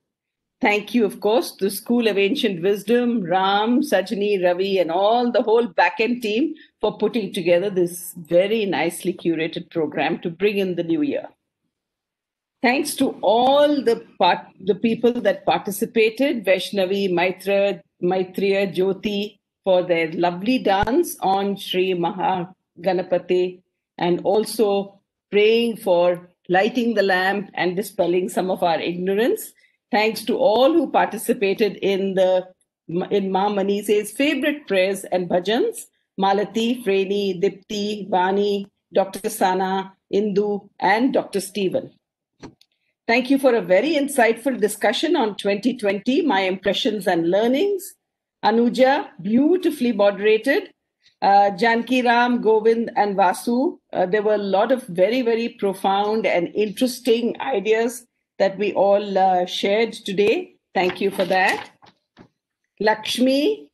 Thank you, of course, the School of Ancient Wisdom, Ram, Sajani, Ravi, and all the whole back-end team for putting together this very nicely curated program to bring in the new year. Thanks to all the people that participated, Vaishnavi, Maitreya, Jyoti, for their lovely dance on Sri Mahaganapati, and also praying for lighting the lamp and dispelling some of our ignorance. Thanks to all who participated in Ma Manise's favorite prayers and bhajans, Malati, Freni, Dipti, Vani, Dr. Sana, Indu, and Dr. Stephen. Thank you for a very insightful discussion on 2020, my impressions and learnings. Anuja, beautifully moderated. Jan Kiram, Govind, and Vasu. There were a lot of very, very profound and interesting ideas that we all shared today. Thank you for that. Lakshmi,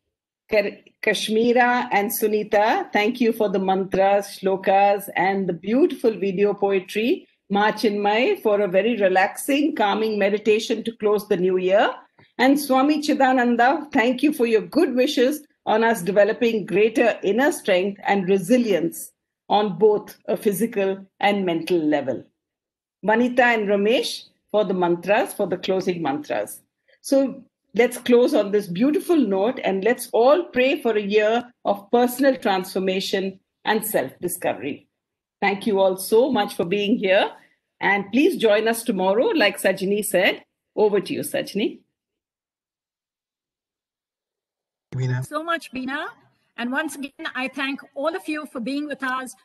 Kashmira, and Sunita, thank you for the mantras, shlokas, and the beautiful video poetry. Ma Chinmay for a very relaxing, calming meditation to close the new year. And Swami Chidananda, thank you for your good wishes on us developing greater inner strength and resilience on both a physical and mental level. Vanita and Ramesh for the mantras, for the closing mantras. So let's close on this beautiful note and let's all pray for a year of personal transformation and self-discovery. Thank you all so much for being here. And please join us tomorrow, like Sajani said. Over to you, Sajani. So much, Beena. And once again, I thank all of you for being with us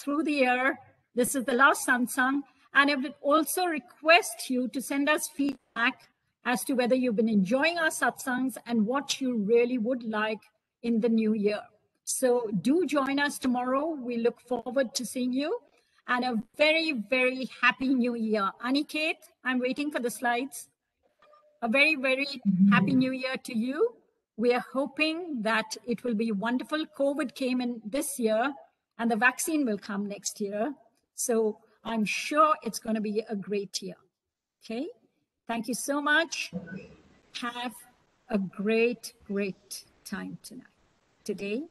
through the year. This is the last satsang. And I would also request you to send us feedback as to whether you've been enjoying our satsangs and what you really would like in the new year. So do join us tomorrow. We look forward to seeing you. And a very, very happy new year. Aniket, I'm waiting for the slides. A very, very happy new year to you. We are hoping that it will be wonderful. COVID came in this year and the vaccine will come next year. So I'm sure it's going to be a great year. Okay. Thank you so much. Have a great, great time today,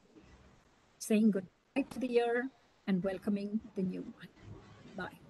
saying goodbye to the year and welcoming the new one. Bye.